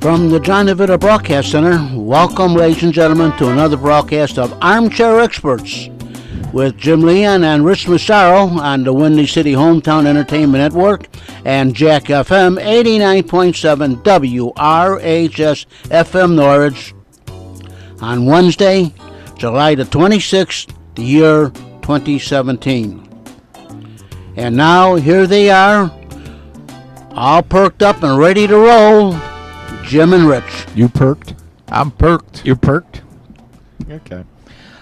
From the John DeVita Broadcast Center, welcome, ladies and gentlemen, to another broadcast of Armchair Experts with Jim Leon and Rich Massaro on the Windy City Hometown Entertainment Network and Jack FM 89.7 WRHS FM Norwich on Wednesday, July the 26th, the year 2017. And now, here they are, all perked up and ready to roll. Jim and Rich. You perked? I'm perked. You're perked? Okay.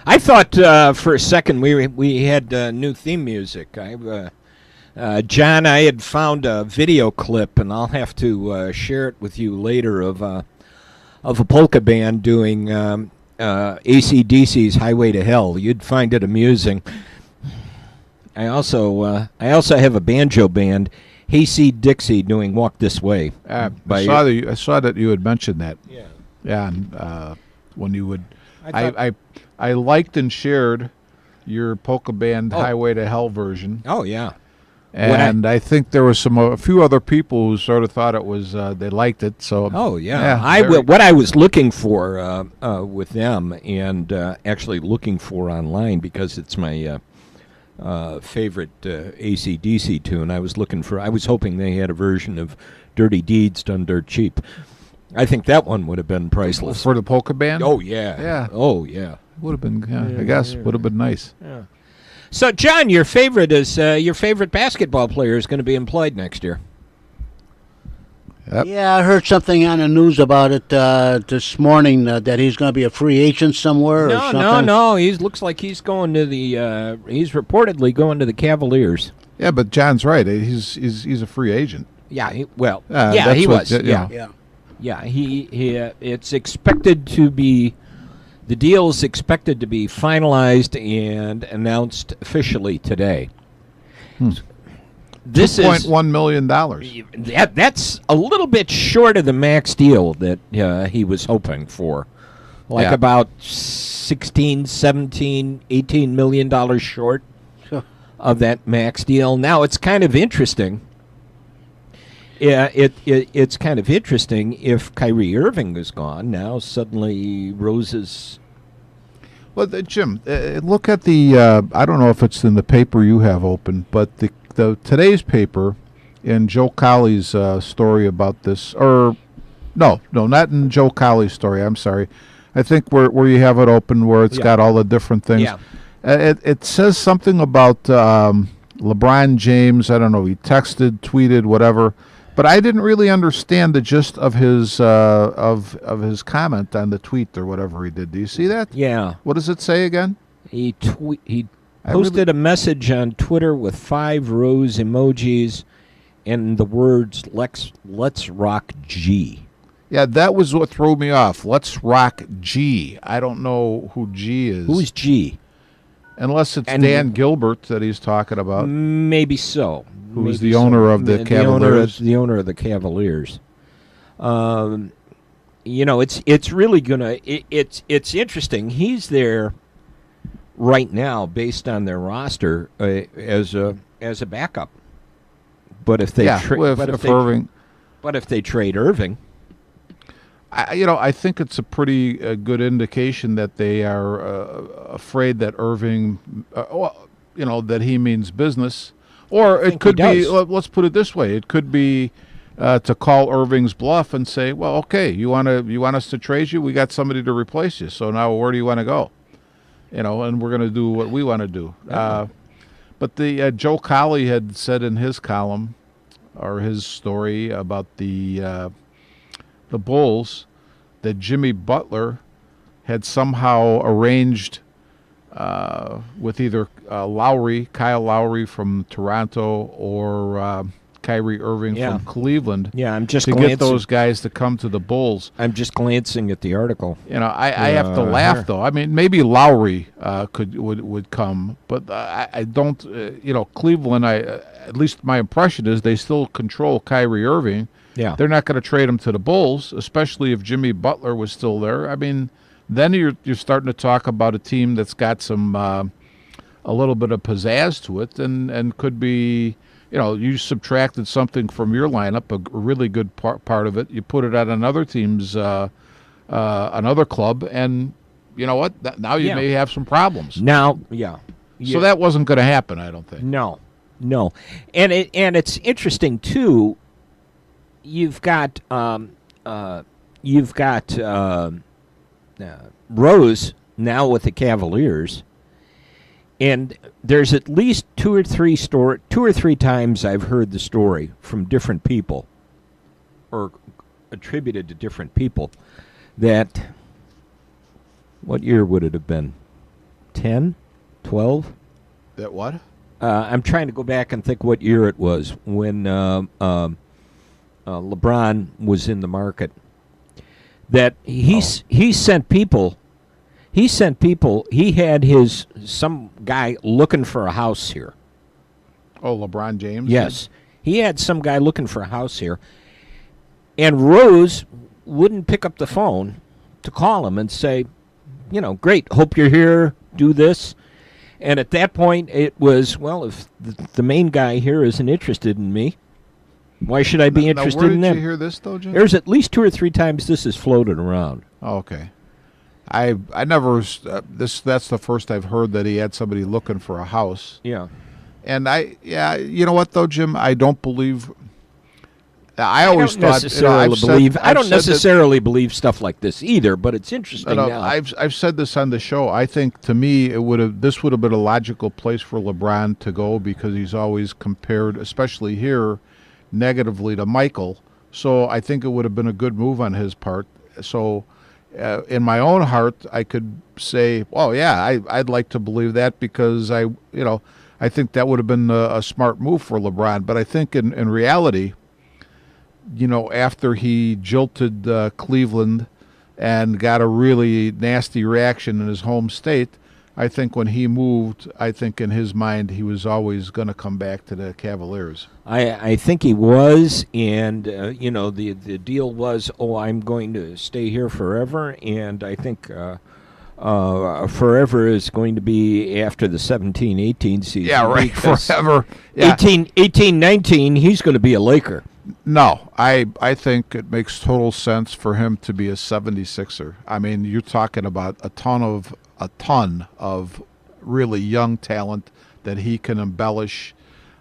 I thought for a second we had new theme music. John, I had found a video clip, and I'll have to share it with you later of a polka band doing AC/DC's "Highway to Hell." You'd find it amusing. I also have a banjo band, Hayseed Dixie, doing "Walk This Way." I saw that you had mentioned that. Yeah. Yeah, and when you would, I liked and shared your polka band "Highway to Hell" version. Oh yeah. And I think there was a few other people who sort of thought it was they liked it. So what I was looking for with them, and actually looking for online, because it's my favorite AC/DC tune. I was hoping they had a version of "Dirty Deeds Done Dirt Cheap." I think that one would have been priceless for the polka band. Oh yeah, yeah. Oh yeah, would have been. I guess would have been nice. Yeah. So, John, your favorite basketball player is going to be employed next year. Yep. Yeah, I heard something on the news about it this morning that he's going to be a free agent somewhere or something. No. He looks like he's going to the. He's reportedly going to the Cavaliers. Yeah, but John's right. He's a free agent. Yeah. He was. Yeah. It's expected to be. The deal is expected to be finalized and announced officially today. This is $2.1 million. That's a little bit short of the max deal that he was hoping for. About 16, 17, $18 million short of that max deal. Now, it's kind of interesting. Yeah, it's kind of interesting if Kyrie Irving is gone. Now suddenly Rose's. Well, Jim, look at the. I don't know if it's in the paper you have open, but the today's paper, in Joe Colley's story about this, or no, not in Joe Colley's story. I'm sorry. I think where you have it open, where it's got all the different things. Yeah. It says something about LeBron James. I don't know. He texted, tweeted, whatever. But I didn't really understand the gist of his of his comment on the tweet or whatever he did. Do you see that? Yeah. What does it say again? He posted a message on Twitter with 5 rose emojis and the words "Let's rock G." Yeah, that was what threw me off. Let's rock G. I don't know who G is. Who's G? Unless it's Dan Gilbert that he's talking about. Maybe so. Who's the owner of the Cavaliers? The owner of the Cavaliers. It's really gonna. It's interesting. He's there right now, based on their roster, as a backup. But if they trade Irving, I think it's a pretty good indication that they are afraid that Irving, that he means business. Or it could be, let's put it this way, it could be to call Irving's bluff and say, well, okay, you want us to trade you? We got somebody to replace you, so now where do you want to go? And we're going to do what we want to do. But the Joe Colley had said in his column, or his story about the Bulls, that Jimmy Butler had somehow arranged with either Kyle Lowry from Toronto, or Kyrie Irving from Cleveland. Yeah, I'm just to get those guys to come to the Bulls. I'm just glancing at the article. I have to laugh though. I mean, maybe Lowry would come, but I don't. Cleveland. At least my impression is they still control Kyrie Irving. Yeah, they're not going to trade him to the Bulls, especially if Jimmy Butler was still there. I mean, then you're starting to talk about a team that's got some a little bit of pizzazz to it, and could be you subtracted something from your lineup, a really good part of it. You put it on another team's, another club, and you know what? Now you may have some problems. Now, yeah. So that wasn't going to happen, I don't think. No, and it's interesting too. You've got Rose now with the Cavaliers, and there's at least two or three times I've heard the story from different people, or attributed to different people, that what year would it have been? 10, 12? That what? I'm trying to go back and think what year it was when LeBron was in the market. That he sent people. He had some guy looking for a house here. Oh, LeBron James? Yes. He had some guy looking for a house here. And Rose wouldn't pick up the phone to call him and say, great, hope you're here, do this. And at that point, it was, well, if the main guy here isn't interested in me, why should I be interested in them? Where did you hear this, though, Jim? There's at least 2 or 3 times this is floated around. Oh, okay. I never that's the first I've heard that he had somebody looking for a house. Yeah. And you know what though, Jim? I don't believe. I always thought I don't necessarily believe stuff like this either, but it's interesting. Now. I've said this on the show. I think to me this would have been a logical place for LeBron to go because he's always compared, especially here, negatively to Michael. So I think it would have been a good move on his part. So. In my own heart, I could say, "Oh yeah, I'd like to believe that because I think that would have been a smart move for LeBron." But I think in reality, after he jilted Cleveland and got a really nasty reaction in his home state, I think when he moved, I think in his mind he was always going to come back to the Cavaliers. I think he was, and the deal was, I'm going to stay here forever, and I think forever is going to be after the 17-18 season. Yeah, right, forever. Yeah. 18-19, he's going to be a Laker. No, I think it makes total sense for him to be a 76er. I mean, you're talking about a ton of really young talent that he can embellish.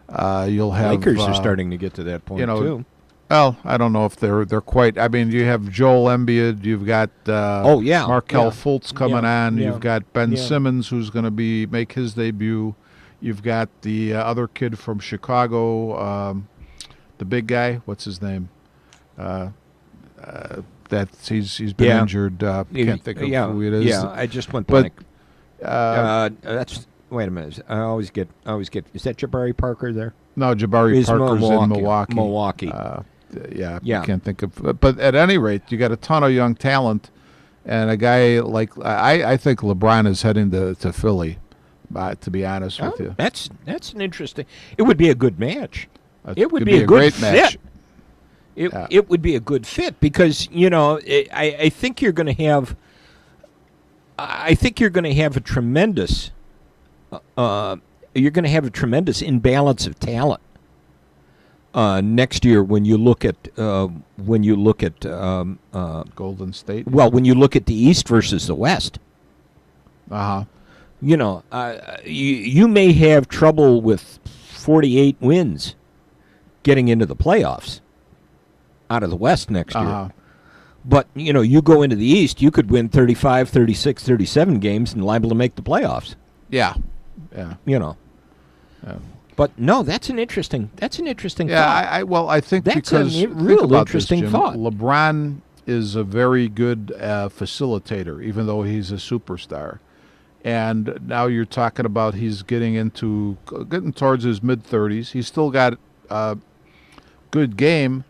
You'll have Lakers are starting to get to that point too. Well, I don't know if they're quite. I mean, you have Joel Embiid, you've got Markelle Fultz coming on, you've got Ben Simmons who's going to make his debut. You've got the other kid from Chicago, the big guy. What's his name? He's been injured. Can't think of who it is. Yeah, I just went blank. That's wait a minute. I always get. Is that Jabari Parker there? No, Jabari Parker's in Milwaukee. Milwaukee. I can't think of. But at any rate, you got a ton of young talent, and a guy like I think LeBron is heading to Philly. To be honest with you, that's an interesting. It would be a good match. It would be a good great fit. Match. It would be a good fit because I think you're going to have. I think you're going to have a tremendous. You're going to have a tremendous imbalance of talent next year when you look at Golden State. Well, when you look at the East versus the West. You may have trouble with 48 wins getting into the playoffs out of the West next year. But, you go into the East, you could win 35, 36, 37 games and liable to make the playoffs. Yeah. Yeah. But no, that's an interesting thought. I think that's because a real interesting Jim, thought. LeBron is a very good facilitator, even though he's a superstar. And now you're talking about he's getting towards his mid-30s. He's still got a good game,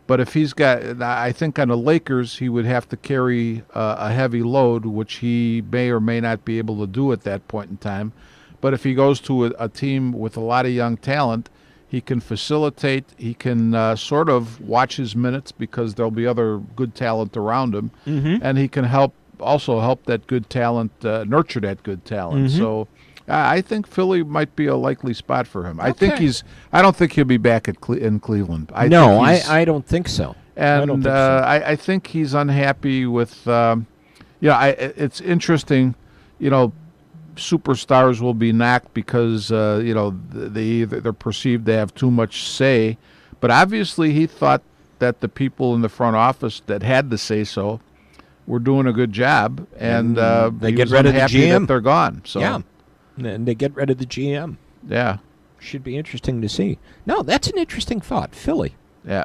but if he's got, I think on the Lakers, he would have to carry a heavy load, which he may or may not be able to do at that point in time. But if he goes to a team with a lot of young talent, he can facilitate. He can sort of watch his minutes because there'll be other good talent around him, and he can help that good talent, nurture that good talent. So I think Philly might be a likely spot for him. Okay. I don't think he'll be back in Cleveland. I don't think so. And I think he's unhappy with. It's interesting. Superstars will be knocked because they're perceived to have too much say, but obviously he thought that the people in the front office that had the say so were doing a good job, and they he get was rid of the unhappy GM. that they're gone. So yeah, and they get rid of the GM. yeah, Should be interesting to see. No, that's an interesting thought. Philly. yeah.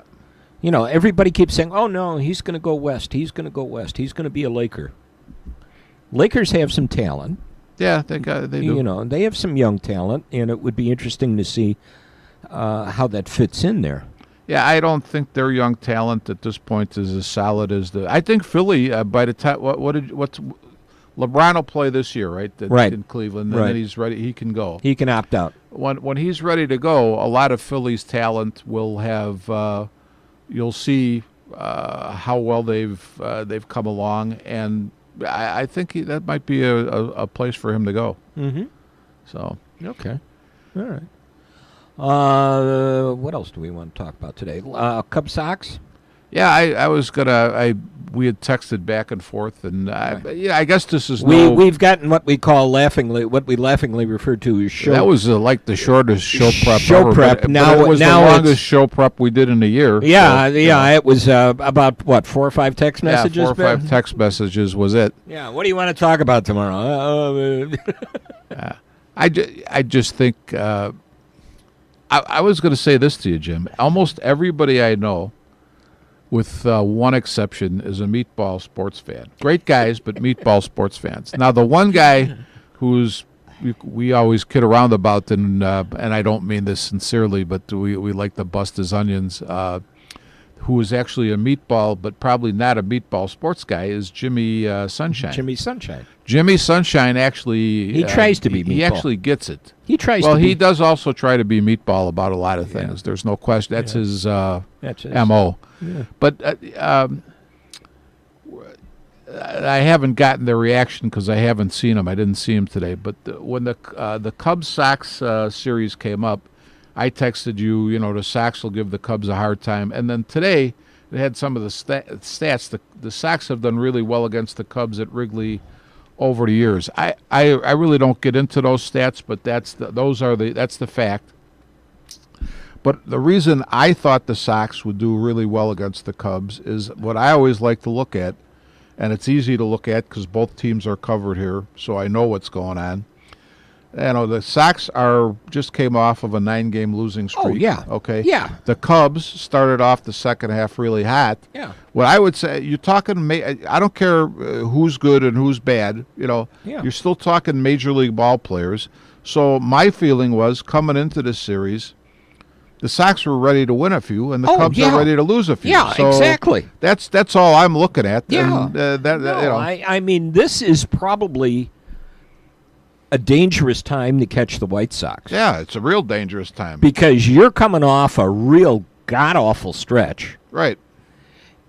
Everybody keeps saying, "Oh no, he's going to go west. He's going to go west. He's going to be a Laker." Lakers have some talent. Yeah, they do. They have some young talent, and it would be interesting to see how that fits in there. Yeah, I don't think their young talent at this point is as solid as the. I think Philly by the time what's LeBron will play this year, right? Right. In Cleveland, and Right. then he's ready. He can go. He can opt out. When he's ready to go, a lot of Philly's talent will have. You'll see how well they've come along, and I think that might be a place for him to go. Mm-hmm. So Okay. All right. What else do we want to talk about today? Cub Sox? yeah, I was gonna. We had texted back and forth, and I guess this is We've gotten what we laughingly refer to as show. That was like the shortest show prep. Show ever, prep. but Now- it was now the it's- longest show prep we did in a year. Yeah, so, It was about what 4 or 5 text messages. 4 or 5 Ben? text messages was it. Yeah. What do you want to talk about tomorrow? I just think I was going to say this to you, Jim. Almost everybody I know, with one exception, is a meatball sports fan. Great guys, but meatball sports fans. Now, the one guy who's we always kid around about, and I don't mean this sincerely, but we like to bust his onions, who is actually a meatball, but probably not a meatball sports guy, is Jimmy Sunshine. Jimmy Sunshine. Jimmy Sunshine actually... He tries to be He meatball. actually gets it. He tries. Well, to be, he does also try to be meatball about a lot of things. There's no question. That's his That's his- MO. Yeah. But I haven't gotten the reaction because I haven't seen him. I didn't see him today. But when the Cubs Sox series came up, I texted you. The Sox will give the Cubs a hard time. And then today, they had some of the stats. The Sox have done really well against the Cubs at Wrigley over the years. I really don't get into those stats, but that's the fact. But the reason I thought the Sox would do really well against the Cubs is what I always like to look at, and it's easy to look at because both teams are covered here, so I know what's going on. The Sox just came off of a 9-game losing streak. Oh, yeah. Okay. Yeah. The Cubs started off the second half really hot. Yeah. What I would say, you're talking. I don't care who's good and who's bad. Yeah. You're still talking major league ball players. So my feeling was coming into this series, the Sox were ready to win a few, and the Cubs are ready to lose a few. Yeah, so exactly. That's all I'm looking at. Yeah. And, I mean, this is probably a dangerous time to catch the White Sox. Yeah, it's a real dangerous time. Because you're coming off a real god-awful stretch, Right.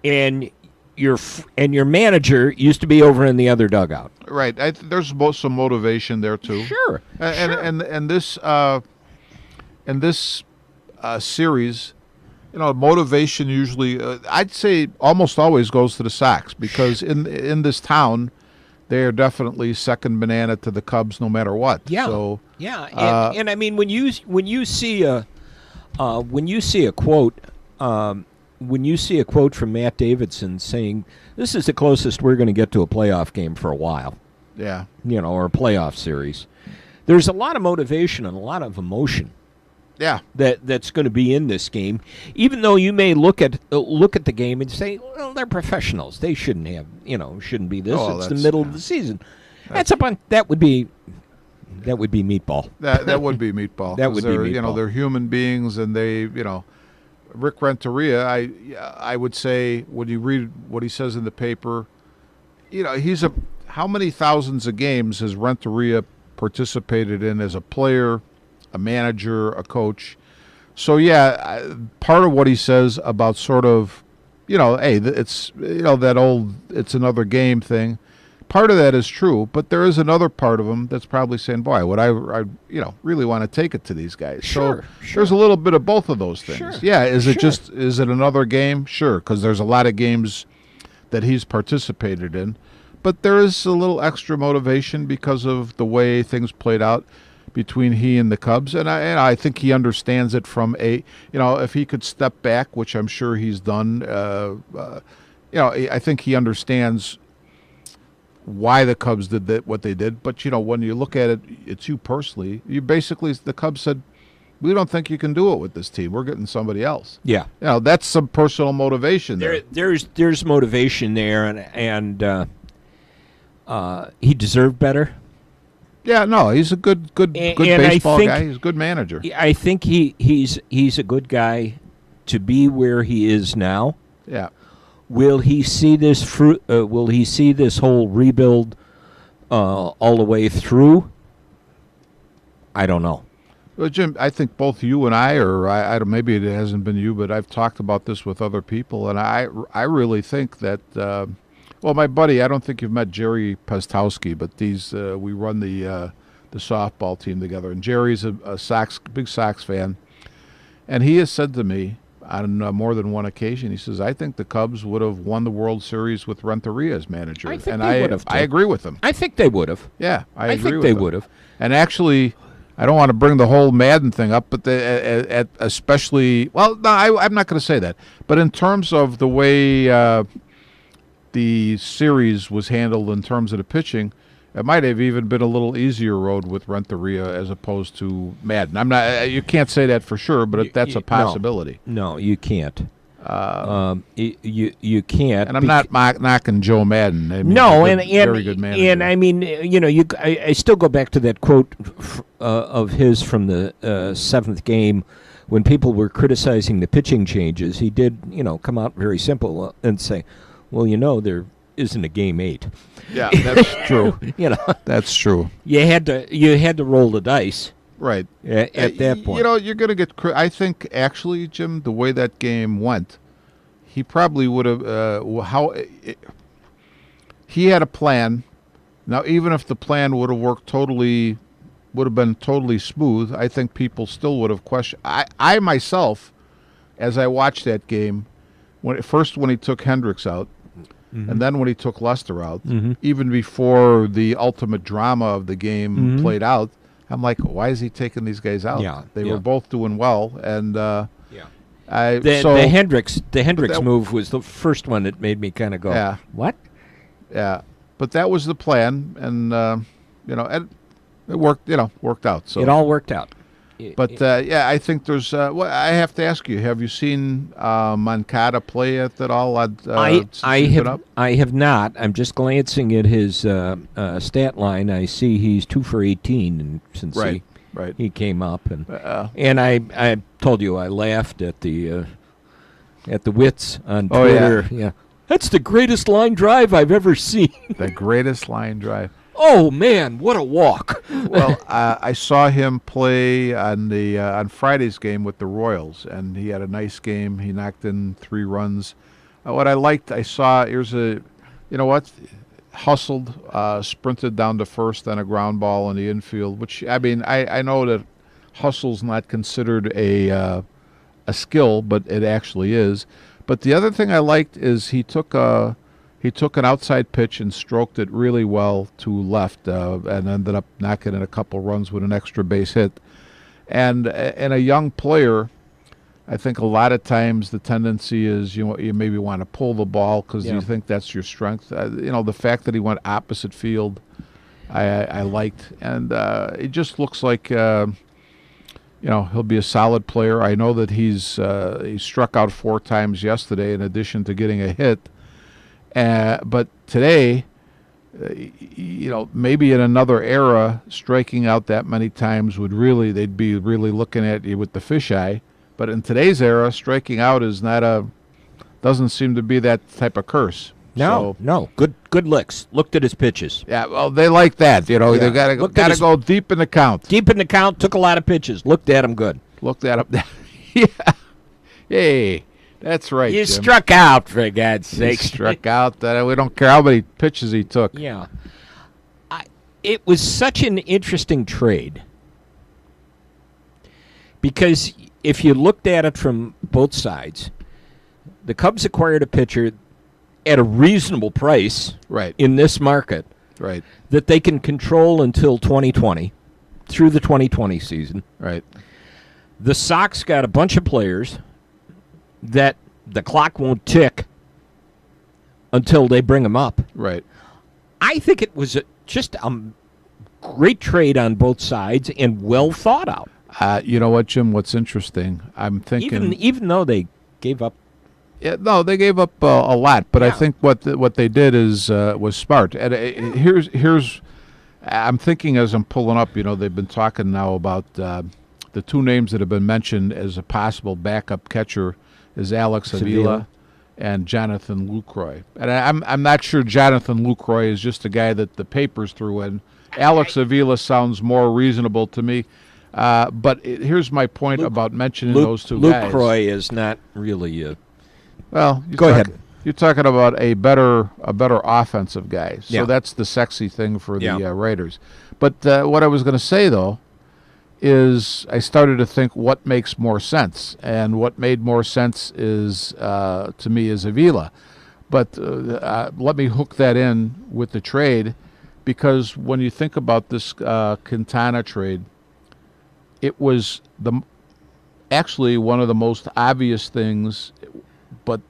and your manager used to be over in the other dugout. Right. There's some motivation there too. Sure. And this series, motivation usually, I'd say almost always goes to the Sox because in this town, they are definitely second banana to the Cubs no matter what. Yeah. So Yeah, and I mean when you see a quote from Matt Davidson saying this is the closest we're going to get to a playoff game for a while, yeah. or a playoff series, there's a lot of motivation and a lot of emotion Yeah. that's going to be in this game. Even though you may look at the game and say, well, they're professionals, they shouldn't be this. Oh, it's the middle of the season. That would be meatball. That would be meatball. That would be meatball. They're human beings, and they, Rick Renteria. I would say when you read what he says in the paper, how many thousands of games has Renteria participated in as a player, a manager, a coach? So part of what he says about sort of, hey, it's that old it's another game thing. part of that is true, but there is another part of him that's probably saying, "Boy, would I really want to take it to these guys." Sure, so there's a little bit of both of those things. Sure, Yeah, is it another game? Sure, because there's a lot of games that he's participated in, but there is a little extra motivation because of the way things played out between he and the Cubs, and I think he understands it from if he could step back, which I'm sure he's done. I think he understands why the Cubs did what they did. But, when you look at it, it's you personally. The Cubs said, we don't think you can do it with this team. We're getting somebody else. Yeah. That's some personal motivation there. There's motivation there, and he deserved better. Yeah, no, he's a good baseball guy. He's a good manager. I think he's a good guy to be where he is now. Yeah. Will he see this fruit? Will he see this whole rebuild all the way through? I don't know. Well, Jim, I think both you and I maybe it hasn't been you, but I've talked about this with other people, and I really think that. My buddy, I don't think you've met Jerry Pestowski, but we run the softball team together, and Jerry's a big Sox fan, and he has said to me on more than one occasion, he says, I think the Cubs would have won the World Series with Renteria as manager. I think they would have, too. I agree with him. I think they would have. Yeah, I agree think with they him. would have. And actually, I don't want to bring the whole Madden thing up, but especially, well, no, I'm not going to say that. But in terms of the way the series was handled in terms of the pitching, it might have even been a little easier road with Renteria as opposed to Madden. I'm not. You can't say that for sure, but that's a possibility. No, you can't. You can't. And I'm not knocking Joe Madden. I mean, very good manager. And I mean, I still go back to that quote of his from the seventh game when people were criticizing the pitching changes. He did, come out very simple and say, "Well, there isn't a game 8." Yeah, that's true. That's true. You had to roll the dice. Right. At that point. You're going to get I think, actually, Jim, the way that game went, he probably would have he had a plan. Now, even if the plan would have been totally smooth, I think people still would have questioned. I myself, as I watched that game, when he took Hendricks out, mm-hmm. and then when he took Lester out, mm-hmm. even before the ultimate drama of the game mm-hmm. played out, I'm like, why is he taking these guys out? Yeah, they were both doing well, and the Hendricks move was the first one that made me kind of go, what? Yeah, but that was the plan, and it worked. Worked out. So it all worked out. But I think there's. I have to ask you: have you seen Moncada play at all? I have not. I'm just glancing at his stat line. I see he's 2 for 18 since he came up, and I told you I laughed at the wits on Twitter. Yeah, that's the greatest line drive I've ever seen. The greatest line drive. Oh man, what a walk! Well, I saw him play on Friday's game with the Royals, and he had a nice game. He knocked in 3 runs. What I liked, I saw hustled, sprinted down to first on a ground ball in the infield. Which I know that hustle's not considered a skill, but it actually is. But the other thing I liked is he took an outside pitch and stroked it really well to left, and ended up knocking in a couple runs with an extra base hit. And a young player, I think a lot of times the tendency is you maybe want to pull the ball because you think that's your strength. The fact that he went opposite field, I liked, and it just looks like he'll be a solid player. I know that he struck out 4 times yesterday in addition to getting a hit. But today, maybe in another era, striking out that many times they'd be really looking at you with the fisheye. But in today's era, striking out doesn't seem to be that type of curse. No. Good licks. Looked at his pitches. Yeah, well, they like that. They got to go deep in the count. Deep in the count. Took a lot of pitches. Looked at him good. Looked at him. Yeah. Hey. That's right, You Jim. struck out, for God's He sake. struck out. We don't care how many pitches he took. Yeah. It was such an interesting trade because if you looked at it from both sides, the Cubs acquired a pitcher at a reasonable price Right. in this market Right. that they can control until 2020, through the 2020 season. Right. The Sox got a bunch of players that the clock won't tick until they bring them up. Right. I think it was just a great trade on both sides and well thought out. You know what, Jim? What's interesting? I'm thinking. Even though they gave up. Yeah, no, they gave up a lot, but I Yeah. think what they did is was smart. And here's I'm thinking as I'm pulling up. They've been talking now about the two names that have been mentioned as a possible backup catcher is Alex Avila and Jonathan Lucroy. And I'm not sure Jonathan Lucroy is just a guy that the papers threw in. Alex Avila sounds more reasonable to me. But here's my point about mentioning those two guys. Lucroy is not really a. Well, Go ahead. You're talking about a better offensive guy. So Yeah. that's the sexy thing for the Yeah. Raiders. But what I was going to say, though, is I started to think what makes more sense. And what made more sense is, to me, is Avila. But let me hook that in with the trade, because when you think about this Quintana trade, it was actually one of the most obvious things, but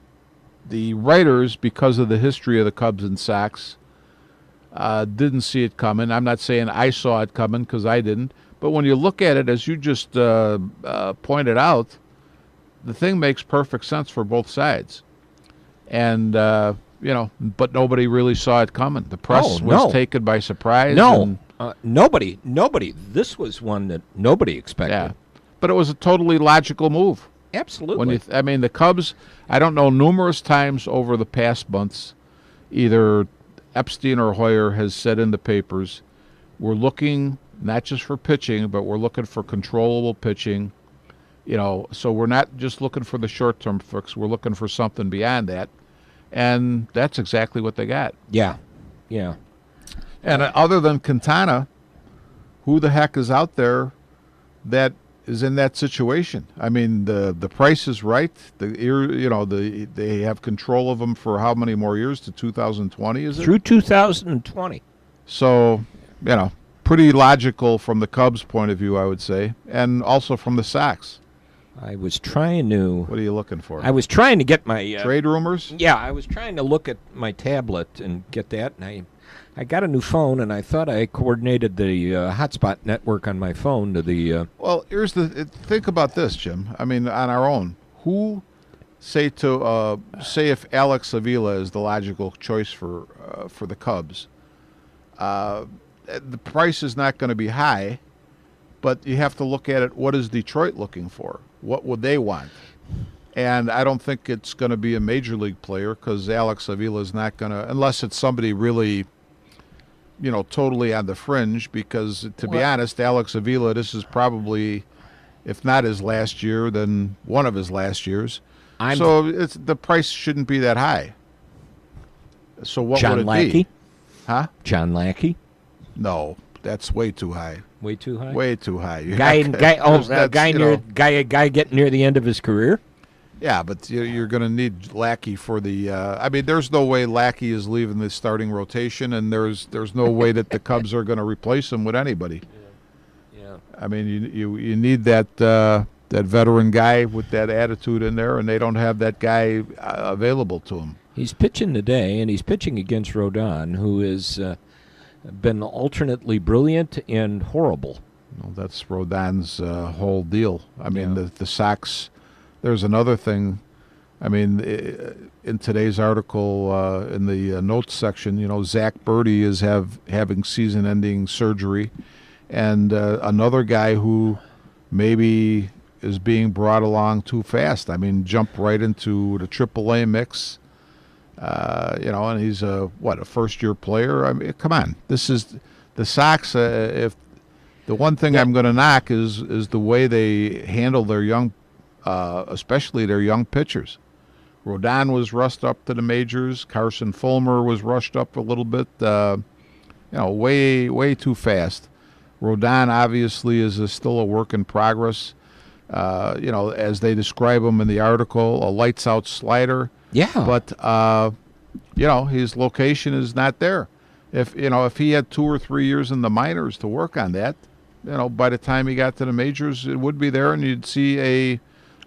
the writers, because of the history of the Cubs and Sox, didn't see it coming. I'm not saying I saw it coming, because I didn't. But when you look at it, as you just pointed out, the thing makes perfect sense for both sides. And, but nobody really saw it coming. The press was taken by surprise. No, nobody. This was one that nobody expected. Yeah. But it was a totally logical move. Absolutely. The Cubs, I don't know, numerous times over the past months, either Epstein or Hoyer has said in the papers, we're looking not just for pitching, but we're looking for controllable pitching. So we're not just looking for the short-term fix. We're looking for something beyond that. And that's exactly what they got. Yeah. And other than Quintana, who the heck is out there that is in that situation? I mean, the price is right. They have control of them for how many more years, to 2020, is it? Through 2020. So, pretty logical from the Cubs' point of view, I would say, and also from the Sox. I was trying to. What are you looking for? I was trying to get my trade rumors. Yeah, I was trying to look at my tablet and get that, and I got a new phone, and I thought I coordinated the hotspot network on my phone to the. Well, think about this, Jim. I mean, on our own, who say if Alex Avila is the logical choice for the Cubs? The price is not going to be high, but you have to look at it. What is Detroit looking for? What would they want? And I don't think it's going to be a major league player, because Alex Avila is not going to, unless it's somebody really, totally on the fringe. Because to be honest, Alex Avila, this is probably, if not his last year, then one of his last years. So the price shouldn't be that high. So what John would it Lackey? be? Huh? John Lackey? No, that's way too high. Way too high. Way too high. Guy getting near the end of his career. Yeah, but you're going to need Lackey for the. There's no way Lackey is leaving the starting rotation, and there's no way that the Cubs are going to replace him with anybody. Yeah. I mean, you need that veteran guy with that attitude in there, and they don't have that guy available to them. He's pitching today, and he's pitching against Rodon, who has been alternately brilliant and horrible. Well, that's Rodon's whole deal. I mean, the Sox. There's another thing. I mean, in today's article, in the notes section, Zach Birdie is having season-ending surgery, and another guy who maybe is being brought along too fast. I mean, jumped right into the AAA mix. And he's a first-year player. I mean, come on, this is the Sox. If the one thing I'm going to knock is the way they handle their young, especially their young pitchers. Rodon was rushed up to the majors. Carson Fulmer was rushed up a little bit. Way too fast. Rodon obviously is still a work in progress. As they describe him in the article, a lights-out slider. Yeah. But his location is not there. If he had 2 or 3 years in the minors to work on that, by the time he got to the majors, it would be there, and you'd see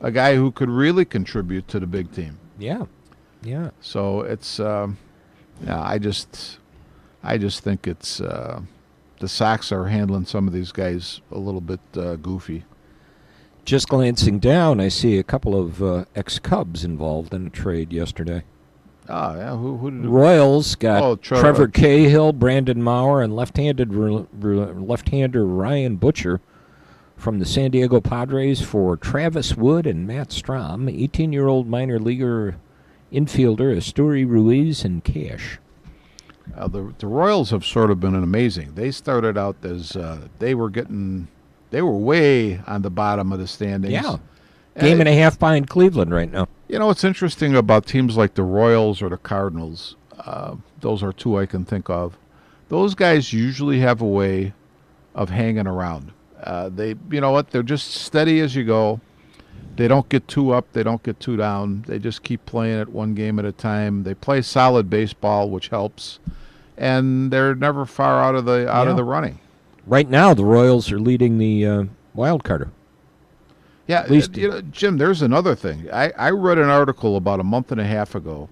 a guy who could really contribute to the big team. Yeah. So it's I just think it's the Sox are handling some of these guys a little bit goofy. Just glancing down, I see a couple of ex-Cubs involved in a trade yesterday. Oh, yeah. Who did Royals got Trevor okay. Cahill, Brandon Maurer, and left-hander Ryan Butcher from the San Diego Padres for Travis Wood and Matt Strom, 18-year-old minor leaguer infielder Asturi Ruiz, and Cash. The Royals have sort of been amazing. They started out as they were way on the bottom of the standings. Yeah. Game and a half behind Cleveland right now. What's interesting about teams like the Royals or the Cardinals, those are two I can think of. Those guys usually have a way of hanging around. They're just steady as you go. They don't get too up. They don't get too down. They just keep playing it one game at a time. They play solid baseball, which helps. And they're never far out of the running. Right now, the Royals are leading the wild carder. Yeah, At least, Jim, there's another thing. I read an article about a month and a half ago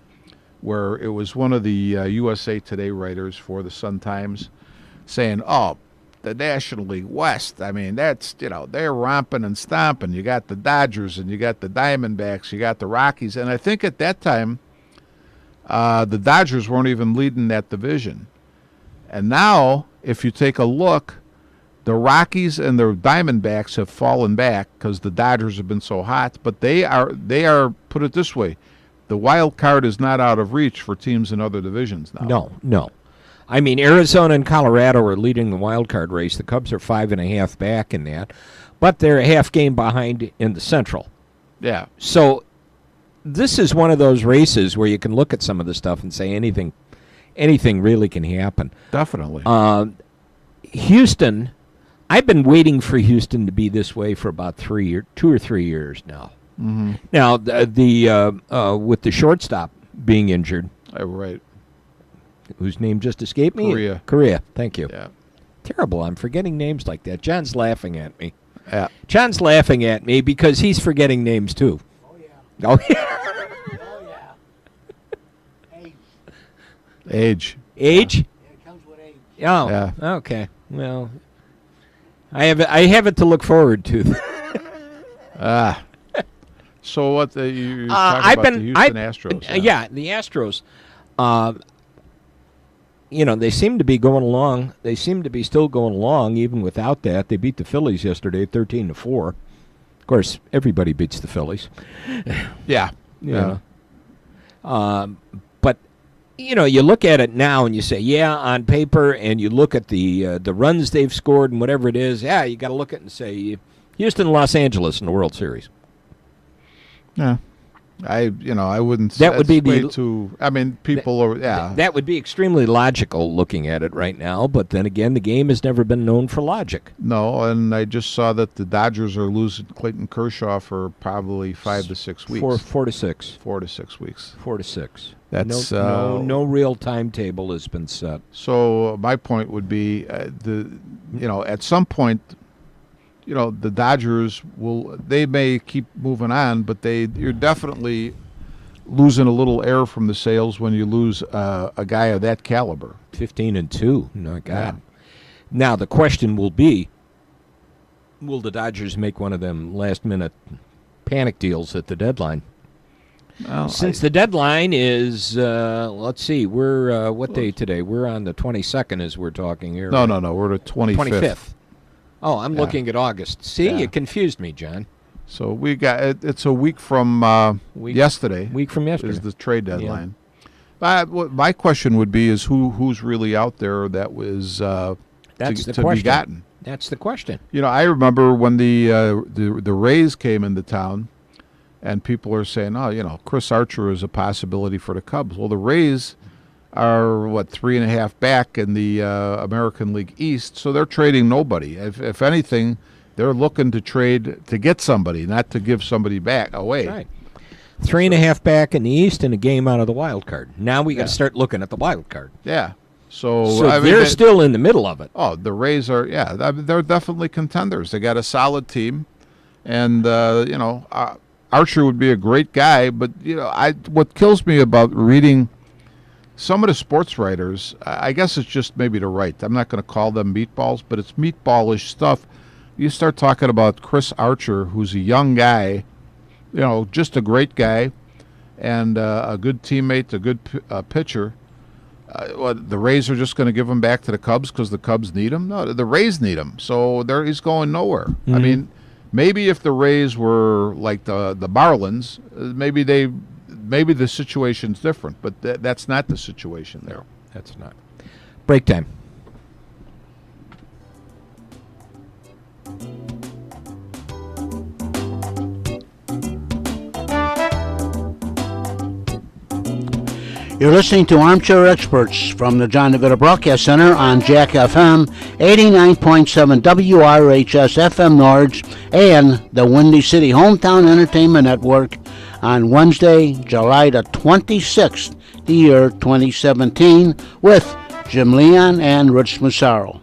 where it was one of the USA Today writers for the Sun-Times saying, the National League West, I mean, that's, they're romping and stomping. You got the Dodgers and you got the Diamondbacks, you got the Rockies. And I think at that time, the Dodgers weren't even leading that division. And now, if you take a look, the Rockies and the Diamondbacks have fallen back because the Dodgers have been so hot. But they are, put it this way, the wild card is not out of reach for teams in other divisions now. No. I mean, Arizona and Colorado are leading the wild card race. The Cubs are 5.5 back in that, but they're a half game behind in the Central. Yeah. So this is one of those races where you can look at some of the stuff and say anything really can happen. Definitely. Houston, I've been waiting for Houston to be this way for about 2 or 3 years now. Mm-hmm. Now, the with the shortstop being injured, Right. whose name just escaped me? Correa. Thank you. Yeah. Terrible. I'm forgetting names like that. John's laughing at me. Yeah. John's laughing at me because he's forgetting names too. Oh, yeah. Age. Age? Yeah, it comes with age. Oh, Yeah. okay. Well, I have it to look forward to. So what you talking I've about been the Houston Astros? Yeah, the Astros. They seem to be going along. They seem to be still going along even without that. They beat the Phillies yesterday, 13-4. Of course, everybody beats the Phillies. Yeah. But you look at it now and you say, yeah, on paper, and you look at the runs they've scored and whatever it is. Yeah, you got to look at it and say Houston, Los Angeles in the World Series. Yeah. I wouldn't. That would be way too. I mean, people are. Yeah. That would be extremely logical looking at it right now. But then again, the game has never been known for logic. No, and I just saw that the Dodgers are losing Clayton Kershaw for probably 5 to 6 weeks. 4 to 6. 4 to 6 weeks. 4 to 6. That's no real timetable has been set. So my point would be at some point, the Dodgers they may keep moving on, but you're definitely losing a little air from the sails when you lose a guy of that caliber. 15-2. My God. Yeah. Now the question will be, will the Dodgers make one of them last-minute panic deals at the deadline? Well, Since the deadline is, let's see, we're what day today? We're on the 22nd as we're talking here. No, we're the 25th. 25th. Oh, I'm looking at August. See, Yeah. you confused me, John. So we got it's a week from yesterday. Week from yesterday is the trade deadline. My question would be is who's really out there that was That's the to question. be gotten. That's the question. I remember when the Rays came into town, and people are saying, oh, Chris Archer is a possibility for the Cubs. Well, the Rays are, 3.5 back in the American League East, so they're trading nobody. If anything, they're looking to trade to get somebody, not to give somebody back away. Right. 3.5 back in the East and a game out of the wild card. Now we got to start looking at the wild card. Yeah. So they're still in the middle of it. Oh, the Rays are, they're definitely contenders. They got a solid team, and Archer would be a great guy. But what kills me about reading some of the sports writers, I guess it's just maybe the right. I'm not going to call them meatballs, but it's meatballish stuff. You start talking about Chris Archer, who's a young guy, just a great guy, and a good teammate, a good pitcher. The Rays are just going to give him back to the Cubs because the Cubs need him? No, the Rays need him, so he's going nowhere. Mm-hmm. I mean, maybe if the Rays were like the Marlins, maybe the situation's different, but that's not the situation there. No, that's not. Break time. You're listening to Armchair Experts from the John DeVita Broadcast Center on Jack FM, 89.7 WRHS FM Norge, and the Windy City Hometown Entertainment Network on Wednesday, July the 26th, the year 2017, with Jim Leon and Rich Massaro.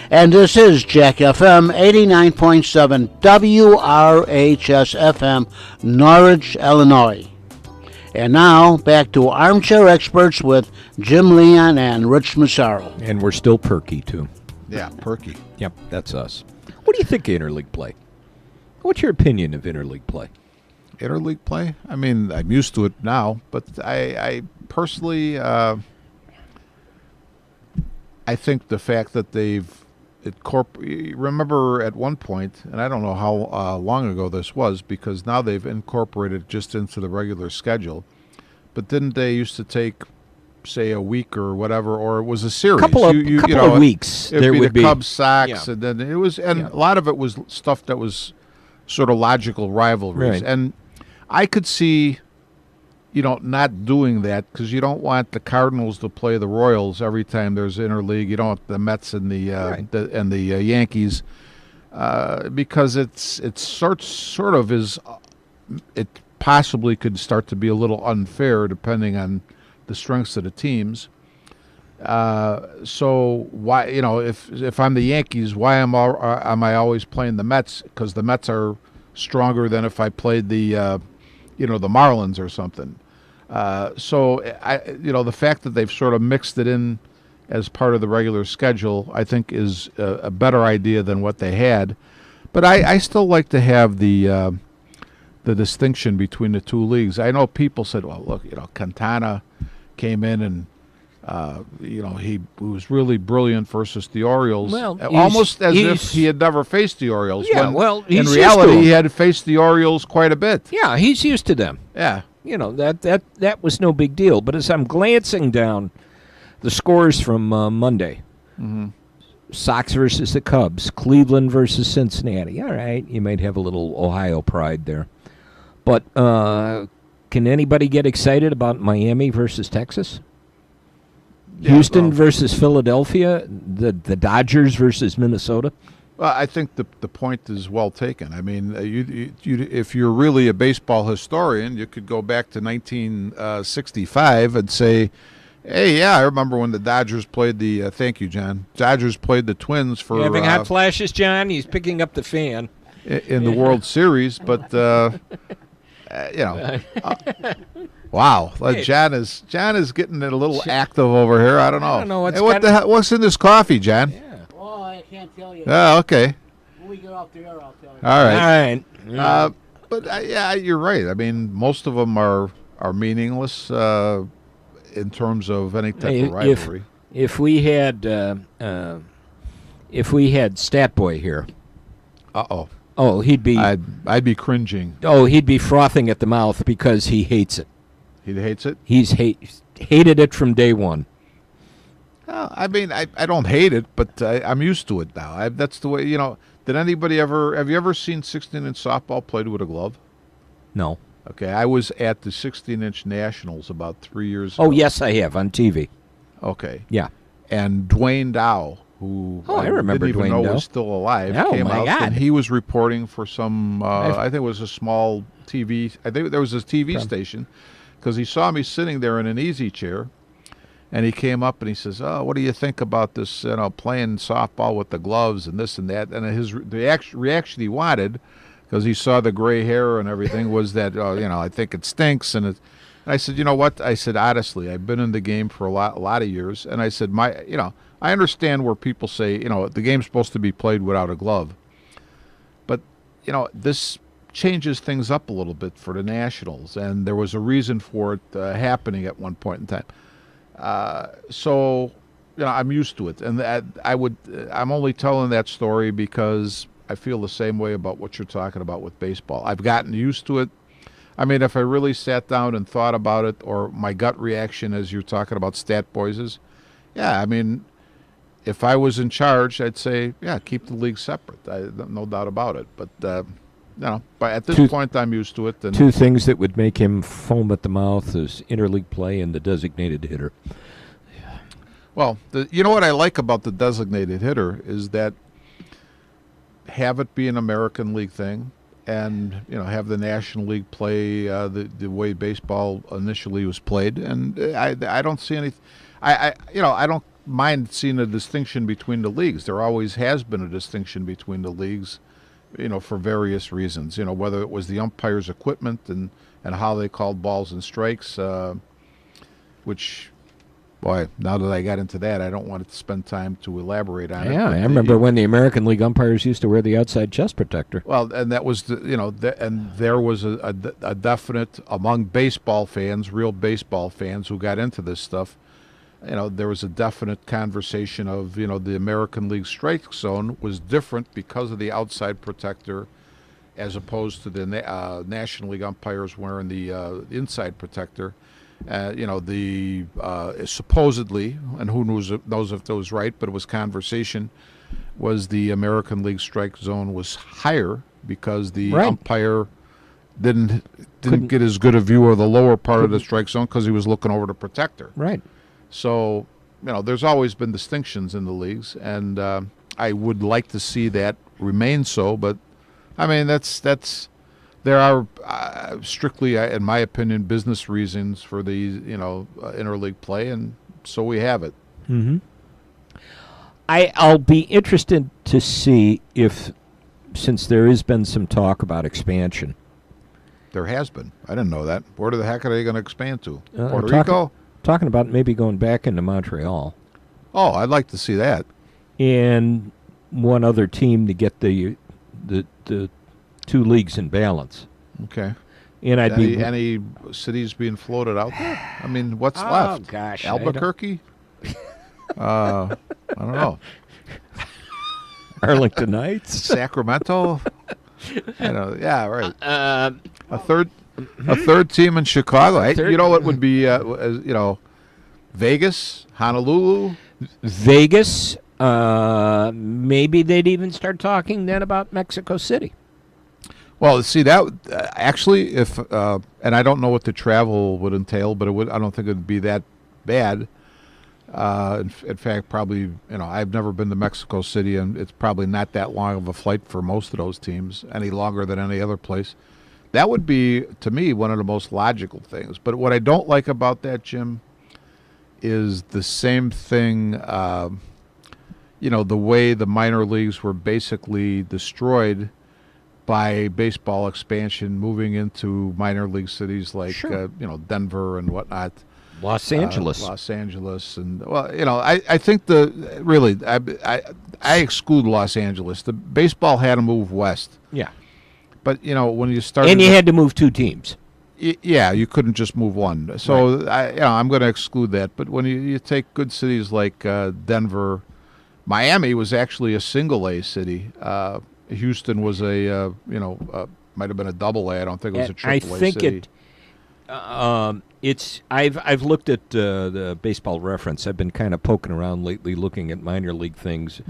And this is Jack FM, 89.7 WRHS FM, Norwich, Illinois. And now, back to Armchair Experts with Jim Leon and Rich Massaro. And we're still perky, too. Yeah, perky. Yep, that's us. What do you think of interleague play? What's your opinion of interleague play? Interleague play? I mean, I'm used to it now, but I personally, I think the fact that remember at one point, and I don't know how long ago this was, because now they've incorporated just into the regular schedule, but didn't they used to take, say, a week or whatever, or it was a series? Couple of weeks. There would be the Cubs, Sox, and then it was, and a lot of it was stuff that was sort of logical rivalries. Right. And I could see, not doing that because you don't want the Cardinals to play the Royals every time there's interleague. You don't want the Mets and the Yankees because it possibly could start to be a little unfair depending on the strengths of the teams. So why, if I'm the Yankees, why am I always playing the Mets? Because the Mets are stronger than if I played the the Marlins or something. So the fact that they've sort of mixed it in as part of the regular schedule, I think, is a better idea than what they had. But I still like to have the distinction between the two leagues. I know people said, well, look, Quintana came in and he was really brilliant versus the Orioles, almost as if he had never faced the Orioles. Yeah, in reality, he had faced the Orioles quite a bit. Yeah, he's used to them. Yeah. That was no big deal. But as I'm glancing down the scores from Monday, Sox versus the Cubs, Cleveland versus Cincinnati. All right, you might have a little Ohio pride there. But can anybody get excited about Miami versus Texas? Yeah, Houston versus Philadelphia, the Dodgers versus Minnesota. Well, I think the point is well taken. I mean, you if you're really a baseball historian, you could go back to 1965 and say, hey, yeah, I remember when the Dodgers played the thank you, John. Dodgers played the Twins for you having hot flashes, John. He's picking up the fan in the World Series, but wow, Hey. John is getting a little active over here. I don't know. I don't know what's hey, what the hell? What's in this coffee, John? Yeah. Oh, I can't tell you. Oh, okay. When we get off the air, I'll tell you. All right. All right. But yeah, you're right. I mean, most of them are meaningless in terms of any type of rivalry. If we had Stat Boy here, he'd be I'd be cringing. he'd be frothing at the mouth because he hates it. He hates it. He's hated it from day one. I mean, I don't hate it, but I'm used to it now. That's the way. Did anybody have you ever seen 16-inch softball played with a glove? No. Okay, I was at the 16-inch Nationals about 3 years ago. Oh, yes, I have, on TV. Okay. Yeah. And Dwayne Dow, who I remember didn't even Dwayne know Dow. was still alive, Oh, came my out, God. and he was reporting for some, I think it was a small TV, I think there was a TV station, because he saw me sitting there in an easy chair, and he came up and he says, "Oh, what do you think about this, playing softball with the gloves and this and that?" And the reaction he wanted, because he saw the gray hair and everything, was that, I think it stinks. And I said, "You know what?" I said, "Honestly, I've been in the game for a lot of years." And I said, I understand where people say, the game's supposed to be played without a glove. But, this changes things up a little bit for the Nationals. And there was a reason for it happening at one point in time. So, I'm used to it. And I'm only telling that story because I feel the same way about what you're talking about with baseball. I've gotten used to it. I mean, if I really sat down and thought about it, or my gut reaction as you're talking about stat boys is, yeah, I mean, if I was in charge, I'd say, yeah, keep the league separate. No doubt about it. But, but at this point, I'm used to it. And two things that would make him foam at the mouth is interleague play and the designated hitter. Well, you know what I like about the designated hitter is that have it be an American League thing, and have the National League play the way baseball initially was played. And I don't see any. I don't mind seeing a distinction between the leagues. There always has been a distinction between the leagues, for various reasons. Whether it was the umpires' equipment and how they called balls and strikes, which. Boy, now that I got into that, I don't want to spend time to elaborate on it. Yeah, I remember when the American League umpires used to wear the outside chest protector. Well, and that was, and there was a definite, among baseball fans, real baseball fans who got into this stuff, there was a definite conversation of, the American League strike zone was different because of the outside protector as opposed to the National League umpires wearing the inside protector. Supposedly, and who knows if that was right, but it was conversation, was the American League strike zone was higher because the umpire didn't get as good a view of the lower part of the strike zone because he was looking over the protector. Right. So, there's always been distinctions in the leagues, and I would like to see that remain so, but, I mean, there are strictly, in my opinion, business reasons for the interleague play, and so we have it. Mm-hmm. I'll be interested to see if, since there has been some talk about expansion. There has been. I didn't know that. Where the heck are they going to expand to? Puerto Rico? Rico? Talking about maybe going back into Montreal. Oh, I'd like to see that. And one other team to get the two leagues in balance. Okay. And any cities being floated out there? I mean, what's left? Oh gosh, Albuquerque? I don't know. Arlington Heights, Sacramento. Yeah, right. A third team in Chicago. You know what would be? Vegas, Honolulu. Vegas. Maybe they'd even start talking then about Mexico City. Well, see that actually, if and I don't know what the travel would entail, but I don't think it would be that bad. In fact, probably I've never been to Mexico City, and it's probably not that long of a flight for most of those teams, any longer than any other place. That would be, to me, one of the most logical things. But what I don't like about that, Jim, is the same thing. The way the minor leagues were basically destroyed by baseball expansion, moving into minor league cities like Denver and whatnot, Los Angeles, and I think I exclude Los Angeles. The baseball had to move west. Yeah, but when you start, and you had to move two teams. Yeah, you couldn't just move one. So right. I'm going to exclude that. But when you take good cities like Denver, Miami was actually a single A city. Houston was might have been a double A. I don't think it was a triple A city. I've looked at the Baseball Reference. I've been kind of poking around lately, looking at minor league things,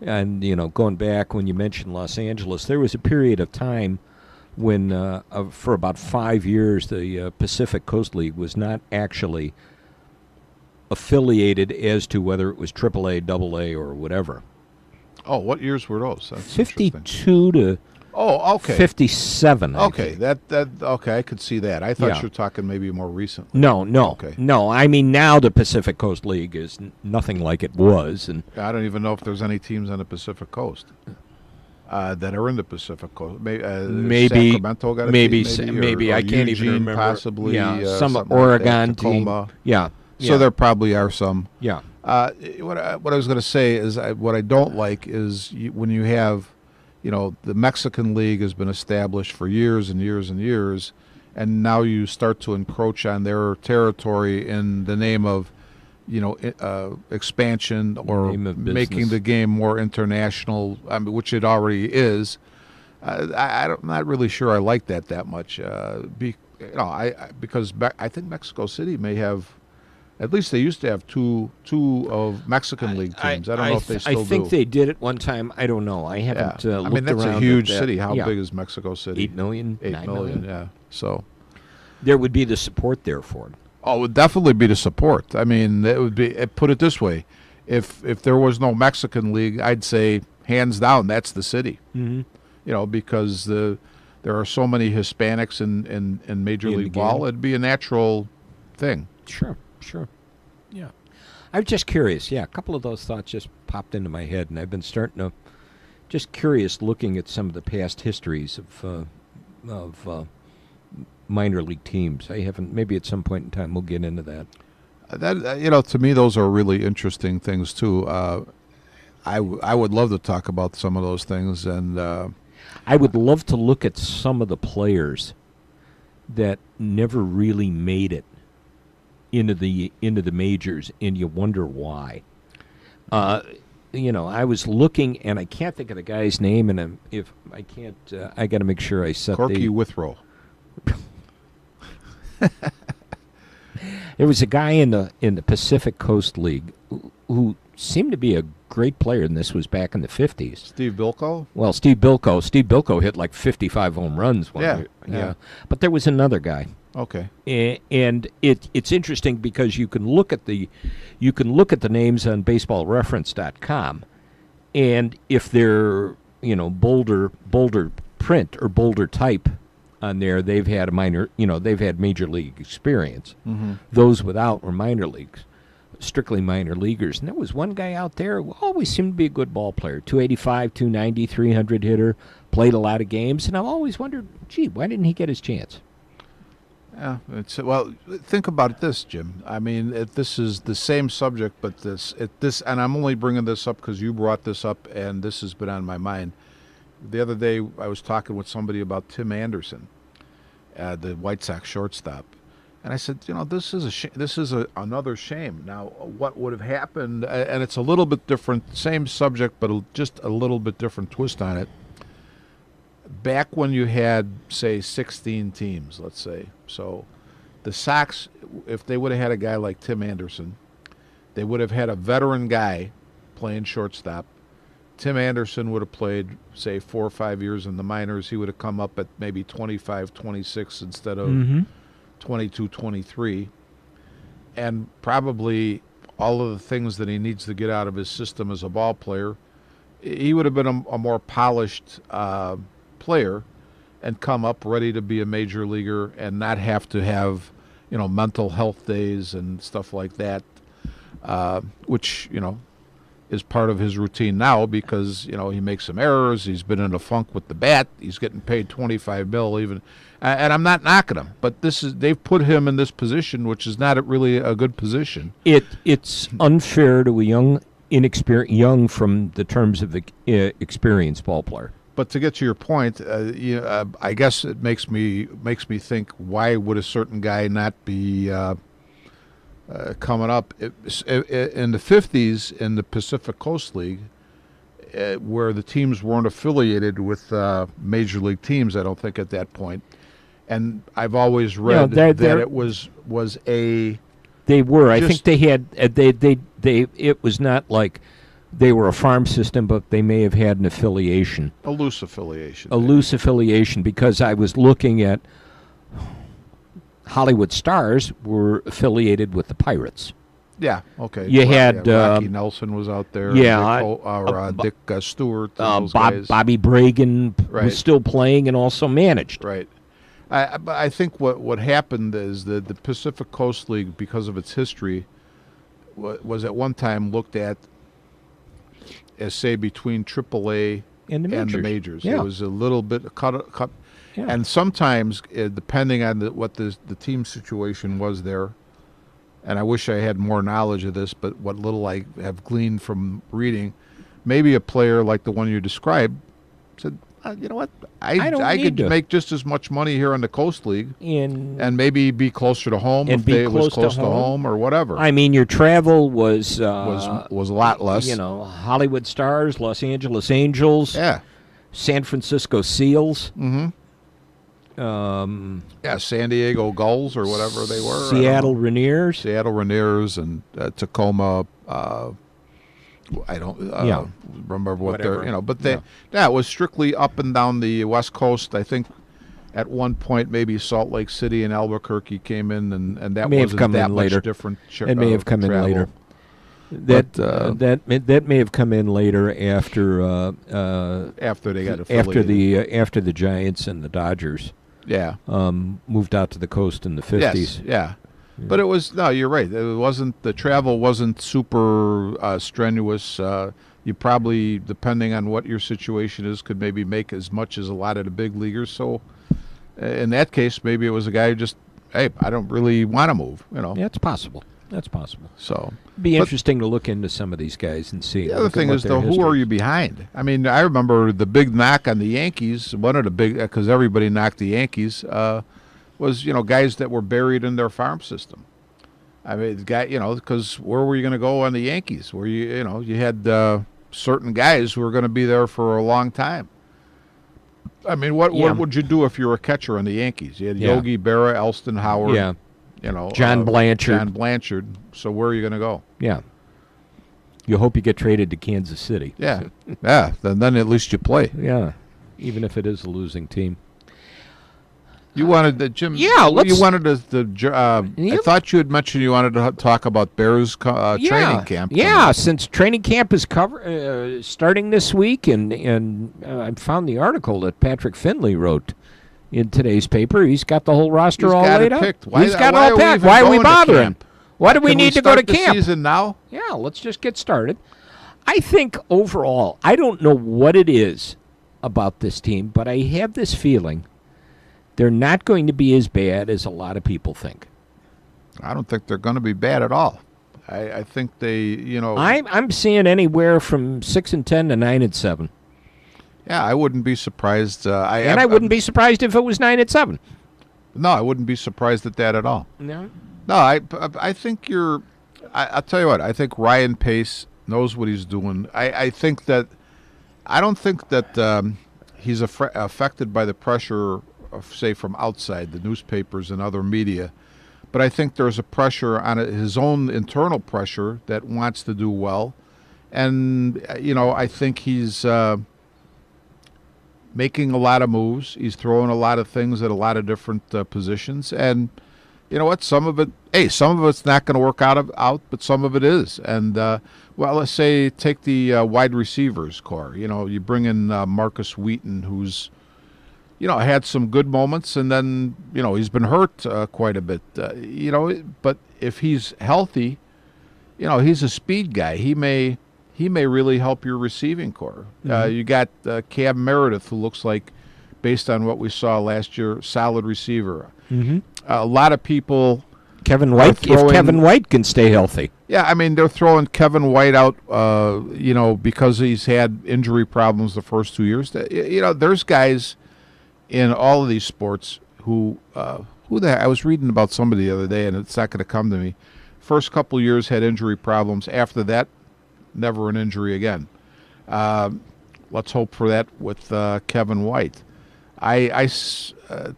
and going back when you mentioned Los Angeles, there was a period of time when for about 5 years the Pacific Coast League was not actually affiliated as to whether it was AAA, AA, or whatever. Oh, what years were those? That's interesting. 52 to Oh, okay. 57. I Okay, think. that okay, I could see that. I thought Yeah. you were talking maybe more recent. No. Okay. No, I mean now the Pacific Coast League is nothing like it was, and I don't even know if there's any teams on the Pacific Coast that are in the Pacific Coast. maybe Sacramento got a maybe team, s- maybe or I can't Eugene, even remember. possibly. Yeah, some something like that, Oregon team. Tacoma. Yeah. So there probably are some. Yeah. What I was going to say is what I don't like is when you have, the Mexican League has been established for years and years and years, and now you start to encroach on their territory in the name of, expansion or Name of making business. the game more international, which it already is. I'm not really sure I like that much. Because I think Mexico City may have. At least they used to have two of Mexican League teams. I don't know if they still I think do. they did at one time. I don't know. I haven't Yeah. looked that's around a at huge that. city. How Yeah. big is Mexico City? 8 million? 8 9 million, million? yeah. So, There would be the support there for it. it would definitely be the support. I mean, it would be. Put it this way: if there was no Mexican League, I'd say hands down that's the city. Mm-hmm. Because there are so many Hispanics in Major In the League Ball. game. It'd be a natural thing. Sure. Yeah. I'm just curious. Yeah, a couple of those thoughts just popped into my head, and I've been starting to just curious looking at some of the past histories of minor league teams. I haven't. Maybe at some point in time we'll get into that. That to me, those are really interesting things too. I would love to talk about some of those things, and I would love to look at some of the players that never really made it into the majors, and you wonder why. I was looking, and I can't think of the guy's name, and if I can't, I got to make sure I set Corky Withrow. There was a guy in the Pacific Coast League who seemed to be a great player, and this was back in the 50s. Steve Bilko? Well, Steve Bilko. Steve Bilko hit like 55 home runs one year. Yeah. But there was another guy. Okay. And it's interesting because you can look at the names on baseballreference.com, and if they're bolder print or bolder type on there, they've had major league experience. Mm-hmm. Those without were minor leagues, strictly minor leaguers. And there was one guy out there who always seemed to be a good ball player, 285, 290, 300 hitter, played a lot of games, and I've always wondered, gee, why didn't he get his chance? Yeah, think about this, Jim. I mean, this is the same subject, but this, and I'm only bringing this up because you brought this up, and this has been on my mind. The other day, I was talking with somebody about Tim Anderson, the White Sox shortstop, and I said, this is another shame. Now, what would have happened? And it's a little bit different, same subject, but just a little bit different twist on it. Back when you had, say, 16 teams, let's say, so the Sox, if they would have had a guy like Tim Anderson, they would have had a veteran guy playing shortstop. Tim Anderson would have played, say, 4 or 5 years in the minors. He would have come up at maybe 25, 26 instead of 22, 23. And probably all of the things that he needs to get out of his system as a ball player, he would have been a more polished player and come up ready to be a major leaguer and not have to have, mental health days and stuff like that, which, is part of his routine now because, he makes some errors. He's been in a funk with the bat. He's getting paid $25 million even. And I'm not knocking him, but they've put him in this position, which is not really a good position. It's unfair to a young from the terms of the experienced ball player. But to get to your point, I guess it makes me think: why would a certain guy not be coming up in the 50s in the Pacific Coast League, where the teams weren't affiliated with major league teams? I don't think at that point. And I've always read that it was a. They were. I think they had. They. It was not like they were a farm system, but they may have had an affiliation. A loose affiliation. A loose affiliation, because I was looking at Hollywood Stars were affiliated with the Pirates. Yeah, okay. You had Rocky Nelson was out there. yeah, Dick Stewart. Those guys. Bobby Bragan was still playing and also managed. Right. I think what happened is that the Pacific Coast League, because of its history, was at one time looked at as, say, between AAA and the majors. It was a little bit cut. Yeah. And sometimes, depending on what the team situation was there, and I wish I had more knowledge of this, but what little I have gleaned from reading, maybe a player like the one you described said, you know what, I could make just as much money here on the Coast League and maybe be closer to home if it was close to home or whatever. I mean, your travel was a lot less. You know, Hollywood Stars, Los Angeles Angels, San Francisco Seals. Mm-hmm. San Diego Gulls or whatever they were. Seattle Rainiers and Tacoma. I don't remember what they're, but it was strictly up and down the West Coast. I think at one point maybe Salt Lake City and Albuquerque came in, and that wasn't that much different. It may have come in later. That may have come in later after they got affiliated. after the Giants and the Dodgers. Moved out to the coast in the 50s. Yes, but it was you're right. The travel wasn't super strenuous. You probably, depending on what your situation is, could maybe make as much as a lot of the big leaguers. So in that case, maybe it was a guy who just, hey, I don't really want to move. Yeah, it's possible. That's possible. So it'd be interesting to look into some of these guys and see. The other thing is, though, who are you behind? I mean, I remember the big knock on the Yankees. One of the big, because everybody knocked the Yankees, was guys that were buried in their farm system. I mean, because where were you going to go on the Yankees? Where you had certain guys who were going to be there for a long time. I mean, what would you do if you were a catcher on the Yankees? You had Yogi Berra, Elston Howard. Yeah. John Blanchard. John Blanchard. So where are you going to go? Yeah. You hope you get traded to Kansas City. Yeah. Then at least you play. Yeah. Even if it is a losing team. You wanted Jim. Yeah, you wanted I thought you had mentioned you wanted to talk about Bears training camp. Yeah, since training camp is starting this week, and I found the article that Patrick Finley wrote in today's paper. He's got the whole roster all laid out. He's got it all packed. Why are we bothering? Why do we need to go to camp? Season now? Yeah, let's just get started. I think overall, I don't know what it is about this team, but I have this feeling they're not going to be as bad as a lot of people think. I don't think they're going to be bad at all. I think they, I'm seeing anywhere from 6-10 to 9-7. Yeah, I wouldn't be surprised. I wouldn't be surprised if it was 9-7. No, I wouldn't be surprised at that at all. No. No, I think you're. I'll tell you what. I think Ryan Pace knows what he's doing. I think that. I don't think that he's affected by the pressure of, say, from outside, the newspapers and other media. But I think there's a pressure on his own internal pressure that wants to do well. And, I think he's making a lot of moves. He's throwing a lot of things at a lot of different positions. And you know what? Some of it's not going to work out, but some of it is. And, let's say take the wide receivers core. You bring in Marcus Wheaton, who's had some good moments, and then, he's been hurt quite a bit. But if he's healthy, he's a speed guy. He may really help your receiving core. Mm-hmm. You got Cam Meredith, who looks like, based on what we saw last year, solid receiver. Mm-hmm. A lot of people. Kevin White, if Kevin White can stay healthy. Yeah, I mean, they're throwing Kevin White out, because he's had injury problems the first 2 years. There's guys in all of these sports who I was reading about somebody the other day, and it's not going to come to me. First couple years had injury problems. After that, never an injury again. Let's hope for that with Kevin White. I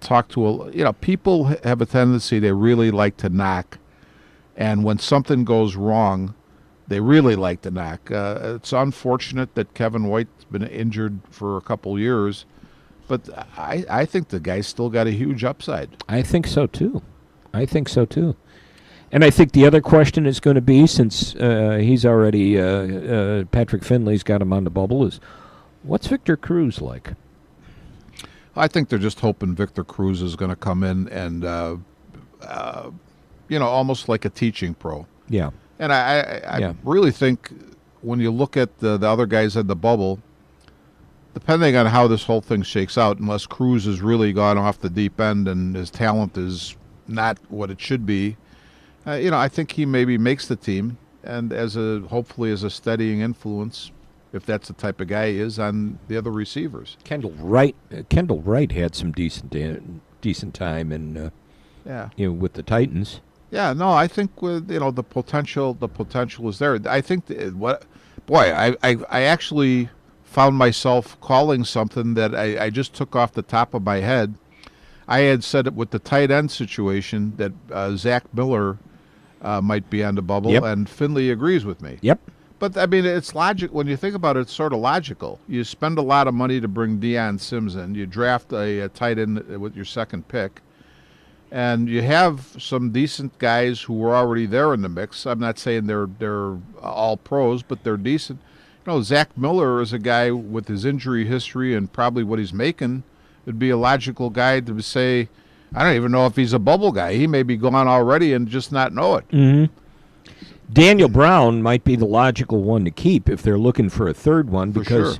talk to people have a tendency, they really like to knock, and when something goes wrong, they really like to knock. It's unfortunate that Kevin White's been injured for a couple years, but I think the guy's still got a huge upside. I think so too. And I think the other question is going to be, since he's already Patrick Finley's got him on the bubble, is what's Victor Cruz like? I think they're just hoping Victor Cruz is going to come in and, almost like a teaching pro. Yeah. And I really think when you look at the other guys in the bubble, depending on how this whole thing shakes out, unless Cruz has really gone off the deep end and his talent is not what it should be, I think he maybe makes the team, and hopefully as a steadying influence, if that's the type of guy he is, on the other receivers. Kendall Wright had some decent time in with the Titans. Yeah, no, I think with the potential is there. I think I actually found myself calling something that I just took off the top of my head. I had said it with the tight end situation that Zach Miller might be on the bubble, and Finley agrees with me. Yep. But, I mean, it's logic. When you think about it, it's sort of logical. You spend a lot of money to bring Deion Sims in. You draft a tight end with your second pick. And you have some decent guys who were already there in the mix. I'm not saying they're all pros, but they're decent. Zach Miller is a guy with his injury history and probably what he's making. It'd be a logical guy to say, I don't even know if he's a bubble guy. He may be gone already and just not know it. Mm-hmm. Daniel Brown might be the logical one to keep if they're looking for a third one, because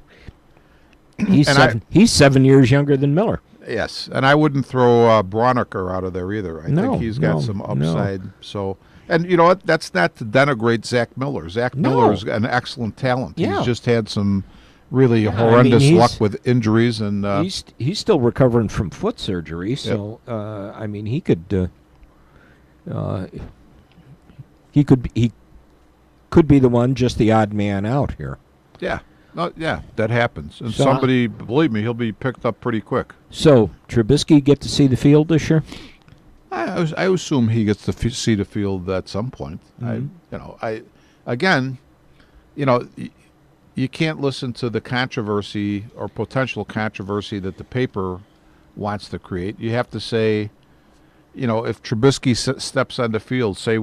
he's 7 years younger than Miller. Yes, and I wouldn't throw Broniker out of there either. I think he's got some upside. So, and you know what? That's not to denigrate Zach Miller. Zach Miller's an excellent talent. Yeah. He's just had some really horrendous luck with injuries, and he's still recovering from foot surgery. So, he could. He could be the one, just the odd man out here. Yeah. That happens. And somebody, believe me, he'll be picked up pretty quick. So, Trubisky get to see the field this year? I assume he gets to see the field at some point. Mm-hmm. You can't listen to the controversy or potential controversy that the paper wants to create. You have to say, if Trubisky steps on the field, say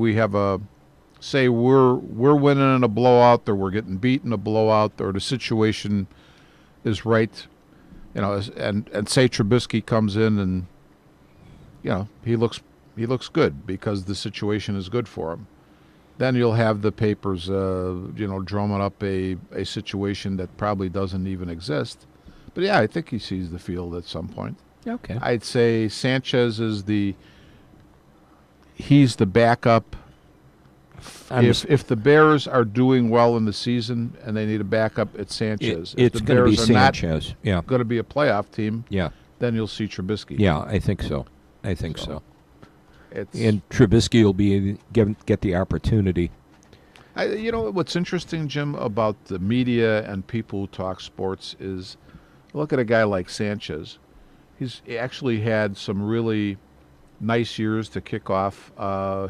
we're winning in a blowout, or we're getting beat in a blowout, or the situation is right, and say Trubisky comes in and he looks good because the situation is good for him. Then you'll have the papers drumming up a situation that probably doesn't even exist. But yeah, I think he sees the field at some point. Okay. I'd say Sanchez is he's the backup. If the Bears are doing well in the season and they need a backup, it's Sanchez. If it's the going to be Bears are Sanchez. not going to be a playoff team, yeah, then you'll see Trubisky. Yeah, I think so. And Trubisky will get the opportunity. What's interesting, Jim, about the media and people who talk sports is look at a guy like Sanchez. He's actually had some really nice years to kick off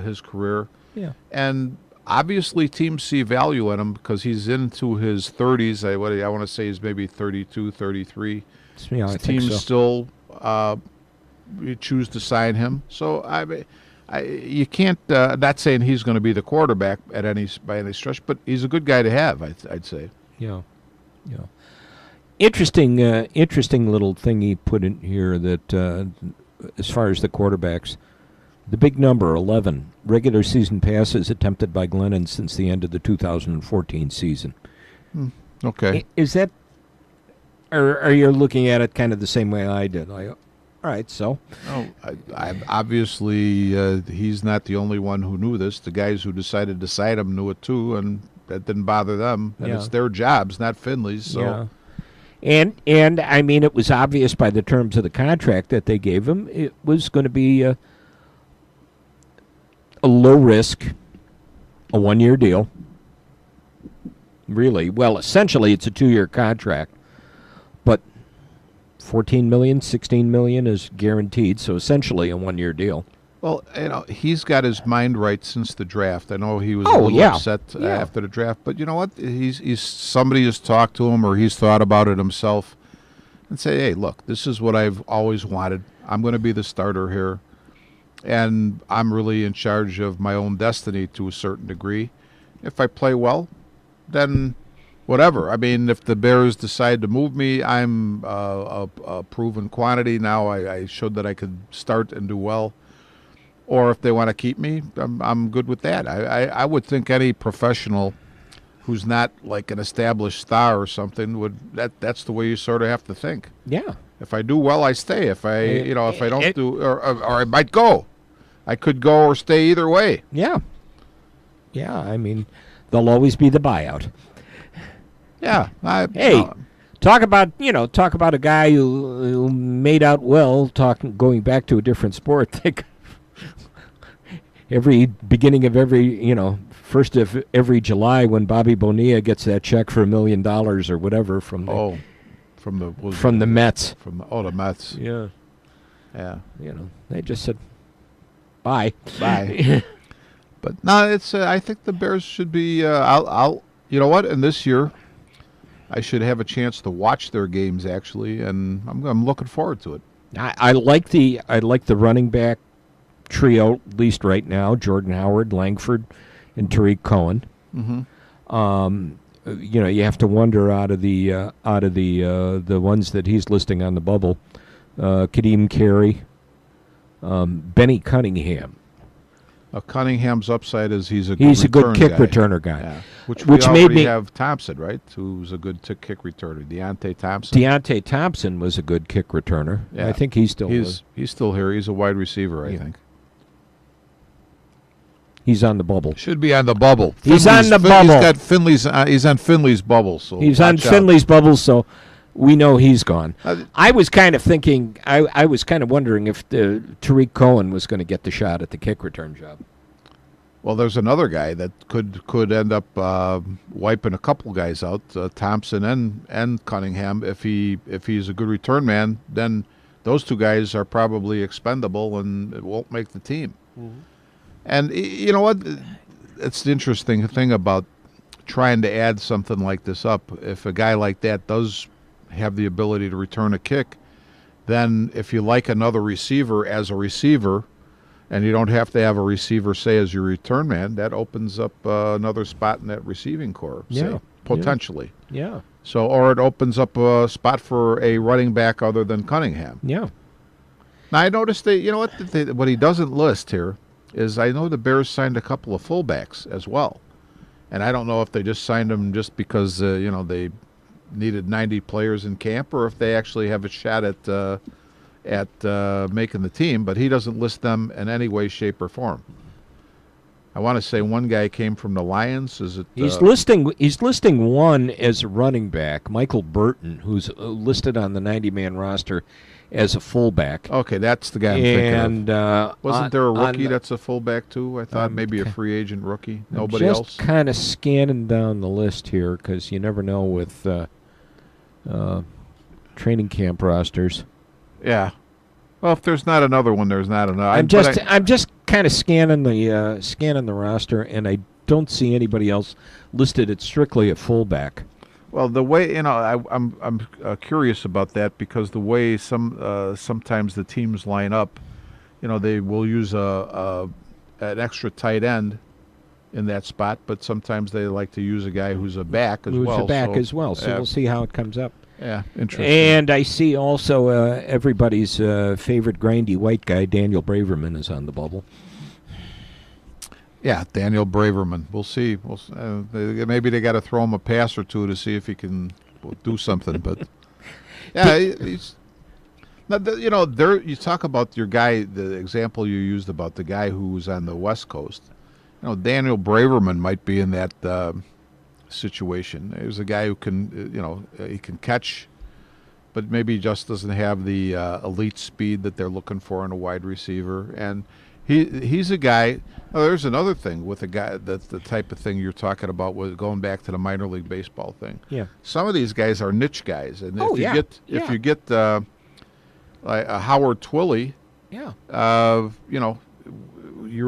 his career. Yeah. And obviously teams see value in him because he's into his 30s. I want to say he's maybe 32, 33. Yeah, I think teams so. still choose to sign him. So you can't. Not saying he's going to be the quarterback by any stretch, but he's a good guy to have. I'd say. Yeah. Interesting little thing he put in here that as far as the quarterbacks, the big number 11 regular season passes attempted by Glennon since the end of the 2014 season. Okay. Is that? Or are you looking at it kind of the same way I did? All right, so. No, obviously he's not the only one who knew this. The guys who decided to cite him knew it too, and that didn't bother them. And it's their jobs, not Finley's. So. Yeah. And I mean, it was obvious by the terms of the contract that they gave him, it was going to be a low risk, a 1-year deal. Really, well, essentially it's a 2-year contract, but $14 million, $16 million is guaranteed, so essentially a 1-year deal. Well, he's got his mind right since the draft. I know he was a Oh, little yeah. upset Yeah. after the draft, but you know what? He's somebody has talked to him or he's thought about it himself, and say, hey, look, this is what I've always wanted. I'm going to be the starter here, and I'm really in charge of my own destiny to a certain degree. If I play well, then whatever. I mean, if the Bears decide to move me, I'm a proven quantity now. I showed that I could start and do well. Or if they want to keep me, I'm good with that. I would think any professional who's not like an established star or something that's the way you sort of have to think. Yeah. If I do well, I stay. If I don't do, or I might go. I could go or stay either way. Yeah. Yeah, I mean, there'll always be the buyout. Yeah. Hey, talk about a guy who made out well. Going back to a different sport. Every beginning of first of every July when Bobby Bonilla gets that check for $1 million or whatever from the the Mets. The Mets. Yeah. Yeah. They just said bye. Bye. But no, it's. I think the Bears should be. I'll. You know what? And this year, I should have a chance to watch their games actually, and I'm looking forward to it. I like the running back trio at least right now: Jordan Howard, Langford, and Tariq Cohen. Mm-hmm. You have to wonder out of the ones that he's listing on the bubble, Kadeem Carey, Benny Cunningham. Cunningham's upside is he's a good kick guy. returner guy. Yeah. Which made already me have Thompson, right? Who's a good kick returner. Deontay Thompson was a good kick returner. Yeah. I think he's still here. He's a wide receiver, I think. He's on the bubble. Should be on the bubble. He's on the bubble. He's got Finley's. He's on Finley's bubble. So he's on Finley's bubble. So we know he's gone. I was kind of thinking. I was kind of wondering if Tariq Cohen was going to get the shot at the kick return job. Well, there's another guy that could end up wiping a couple guys out, Thompson and Cunningham. If he's a good return man, then those two guys are probably expendable and it won't make the team. Mm-hmm. And you know what? It's the interesting thing about trying to add something like this up. If a guy like that does have the ability to return a kick, then if you like another receiver as a receiver, and you don't have to have a receiver, say, as your return man, that opens up another spot in that receiving corps, say, potentially. Yeah. So, or it opens up a spot for a running back other than Cunningham. Yeah. Now, I noticed what he doesn't list here is I know the Bears signed a couple of fullbacks as well. And I don't know if they just signed them just because, they needed 90 players in camp or if they actually have a shot at making the team, but he doesn't list them in any way, shape, or form. I want to say one guy came from the Lions. Is it? He's listing one as a running back, Michael Burton, who's listed on the 90-man roster as a fullback. Okay, that's the guy I'm thinking of. Wasn't there a rookie that's a fullback too? I thought maybe a free agent rookie. Nobody else. Just kind of scanning down the list here because you never know with training camp rosters. Yeah. Well, if there's not another one, there's not another. I'm just kind of scanning the roster, and I don't see anybody else listed at strictly at fullback. Well, the way I'm curious about that because the way sometimes the teams line up, they will use an extra tight end in that spot, but sometimes they like to use a guy who's a back as well. So we'll see how it comes up. Yeah, interesting. And I see also everybody's favorite grindy white guy, Daniel Braverman, is on the bubble. Yeah, Daniel Braverman. We'll see. Maybe they got to throw him a pass or two to see if he can do something. But yeah, he's. You talk about your guy. The example you used about the guy who was on the West Coast. Daniel Braverman might be in that situation. There's a guy who can, he can catch, but maybe just doesn't have the elite speed that they're looking for in a wide receiver. And he's a guy. There's another thing with a guy that's the type of thing you're talking about with going back to the minor league baseball thing. Yeah. Some of these guys are niche guys, and if you get like a Howard Twilley, yeah,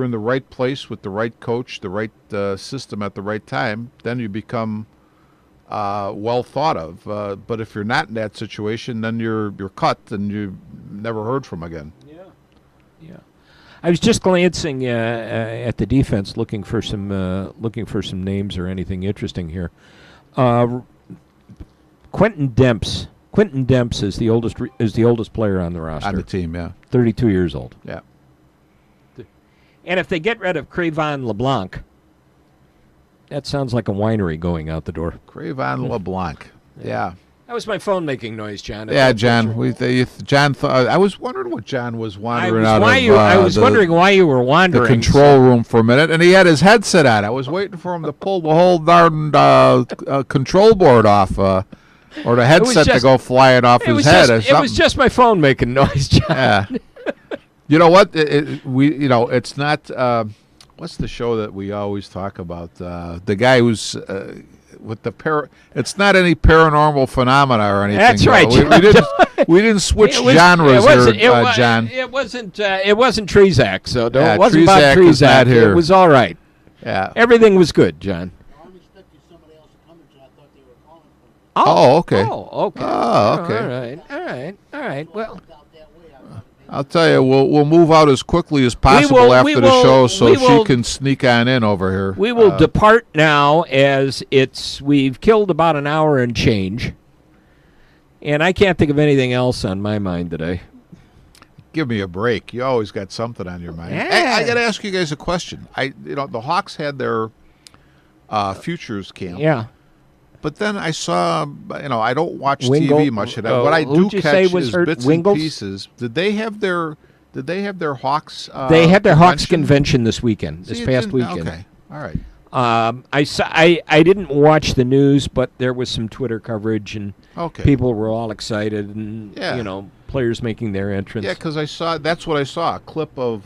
in the right place with the right coach, the right system at the right time, then you become well thought of. But if you're not in that situation, then you're cut and you're never heard from again. Yeah. I was just glancing at the defense, looking for some names or anything interesting here. Quentin Demps. Quentin Demps is the oldest player on the roster. On the team, yeah. 32 years old. Yeah. And if they get rid of Cravon LeBlanc, that sounds like a winery going out the door. Cravon LeBlanc. Yeah. That was my phone making noise, John. Yeah, John. John thought. I was wondering what John was wandering out of. I was wondering why you were wandering. The control room for a minute, and he had his headset on. I was waiting for him to pull the whole darn control board off, or the headset to go flying off his head. It was just my phone making noise, John. Yeah. You know what? It's not. What's the show that we always talk about? The guy who's with the It's not any paranormal phenomena or anything. That's right. We didn't switch genres here, John. It wasn't Trezak, so it wasn't Trezak about Trezak. is not here. It was all right. Yeah. Everything was good, John. I'm expecting somebody else to come in, so I thought they were calling for me. Oh, okay. Oh, okay. Oh, okay. All right. Well, I'll tell you, we'll move out as quickly as possible after the show, so she can sneak on in over here. We will depart now, as we've killed about an hour and change, and I can't think of anything else on my mind today. Give me a break. You always got something on your mind. Yeah. I got to ask you guys a question. The Hawks had their futures camp. Yeah. But then I saw, I don't watch Wingle, TV much. What I do catch is bits Wingles? and pieces. Did they have their Hawks? They had their Hawks convention convention this weekend, this past weekend. Okay, all right. I didn't watch the news, but there was some Twitter coverage, and Okay. people were all excited, and Yeah. players making their entrance. Yeah, because that's what I saw, a clip of,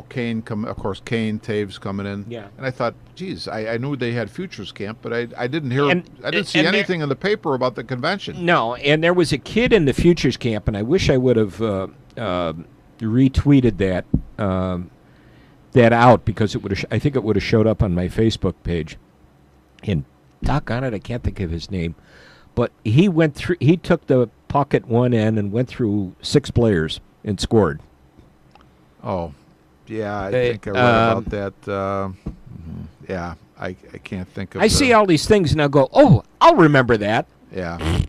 Kane, Taves coming in. Yeah. And I thought, geez, I knew they had futures camp, but I didn't hear, And- I didn't see and anything in the paper about the convention. No, and there was a kid in the futures camp, and I wish I would have retweeted that out, because it would I think it would have showed up on my Facebook page. And doggone it, I can't think of his name, but he took the puck at one end and went through 6 players and scored. Oh, yeah, I think I read about that. Yeah, I can't think of. I see all these things and I go, oh, I'll remember that. Yeah.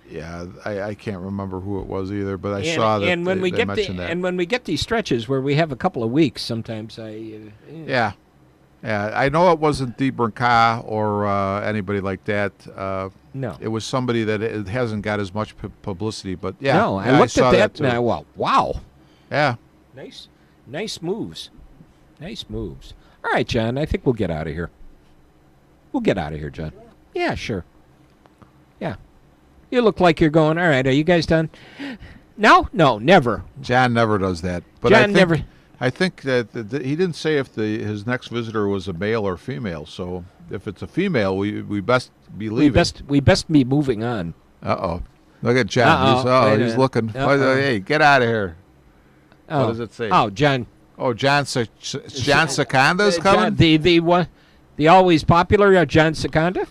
Yeah, I can't remember who it was either, but I saw that and when we they mentioned that. And when we get these stretches where we have a couple of weeks, sometimes Yeah, I know it wasn't DeBrincat or anybody like that. No, it was somebody that it hasn't got as much publicity. But yeah, no, I looked saw at that too. and I went, wow, Yeah, nice moves. All right, John, I think we'll get out of here. We'll get out of here, John. Yeah, sure. Yeah. You look like you're going, all right, are you guys done? No, never. John never does that. But John never. I think that he didn't say if his next visitor was a male or female. So if it's a female, we best be leaving. We best be moving on. Uh-oh. Look at John. He's looking. Hey, get out of here. Oh. What does it say? Oh, John. Oh, John Seconda's coming? The always popular John Seconda?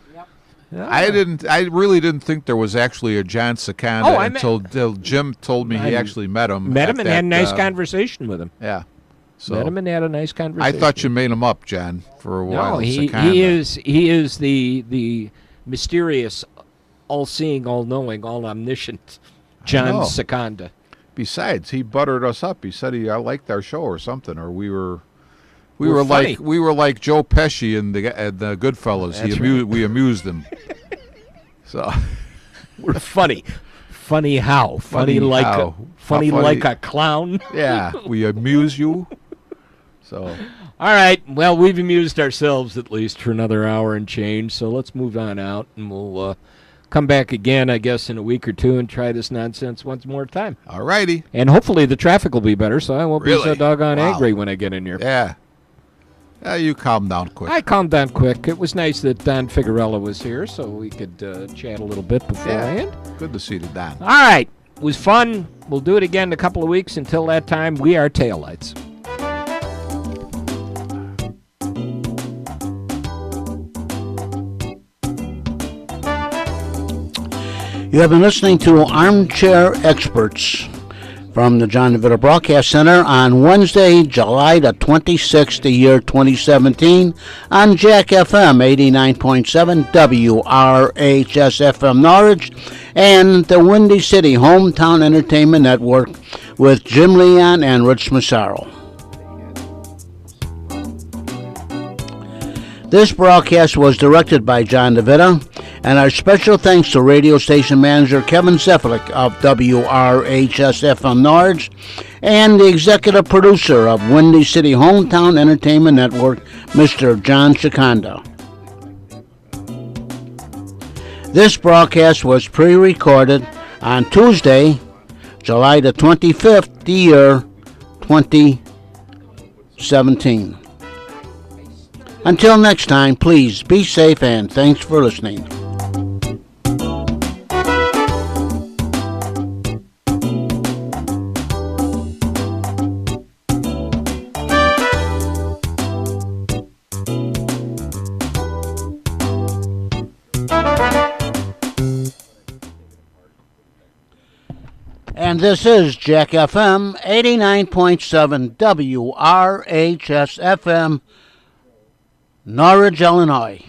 Oh. I really didn't think there was actually a John Seconda until Jim told me he actually met him. Met him and had a nice conversation with him. Yeah. So met him and had a nice conversation. I thought you made him up, John, for a while. No, he is the mysterious, all-seeing, all-knowing, all-omniscient John Seconda. Besides, he buttered us up. He said he liked our show or something, or we were like Joe Pesci in the Goodfellas. We amused him. So we're funny. Funny how? Funny like a clown. Yeah, we amuse you. So all right. Well, we've amused ourselves at least for another hour and change. So let's move on out, and we'll come back again, I guess, in a week or two and try this nonsense once more time. All righty. And hopefully the traffic will be better, so I won't be so doggone angry when I get in here. Yeah. You calm down quick. I calmed down quick. It was nice that Don Figueroa was here, so we could chat a little bit beforehand. Yeah. Good to see the Don. All right. It was fun. We'll do it again in a couple of weeks. Until that time, we are Taillights. You have been listening to Armchair Experts from the John DeVito Broadcast Center on Wednesday, July the 26th, the year 2017, on Jack FM 89.7 WRHS FM Norwich and the Windy City Hometown Entertainment Network with Jim Leon and Rich Massaro. This broadcast was directed by John DeVito, and our special thanks to radio station manager Kevin Zefalik of WRHS FM Norwich and the executive producer of Windy City Hometown Entertainment Network, Mr. John Chiconda. This broadcast was pre-recorded on Tuesday, July the 25th, the year 2017. Until next time, please be safe and thanks for listening. And this is Jack FM 89.7 WRHS FM, Norwich, Illinois.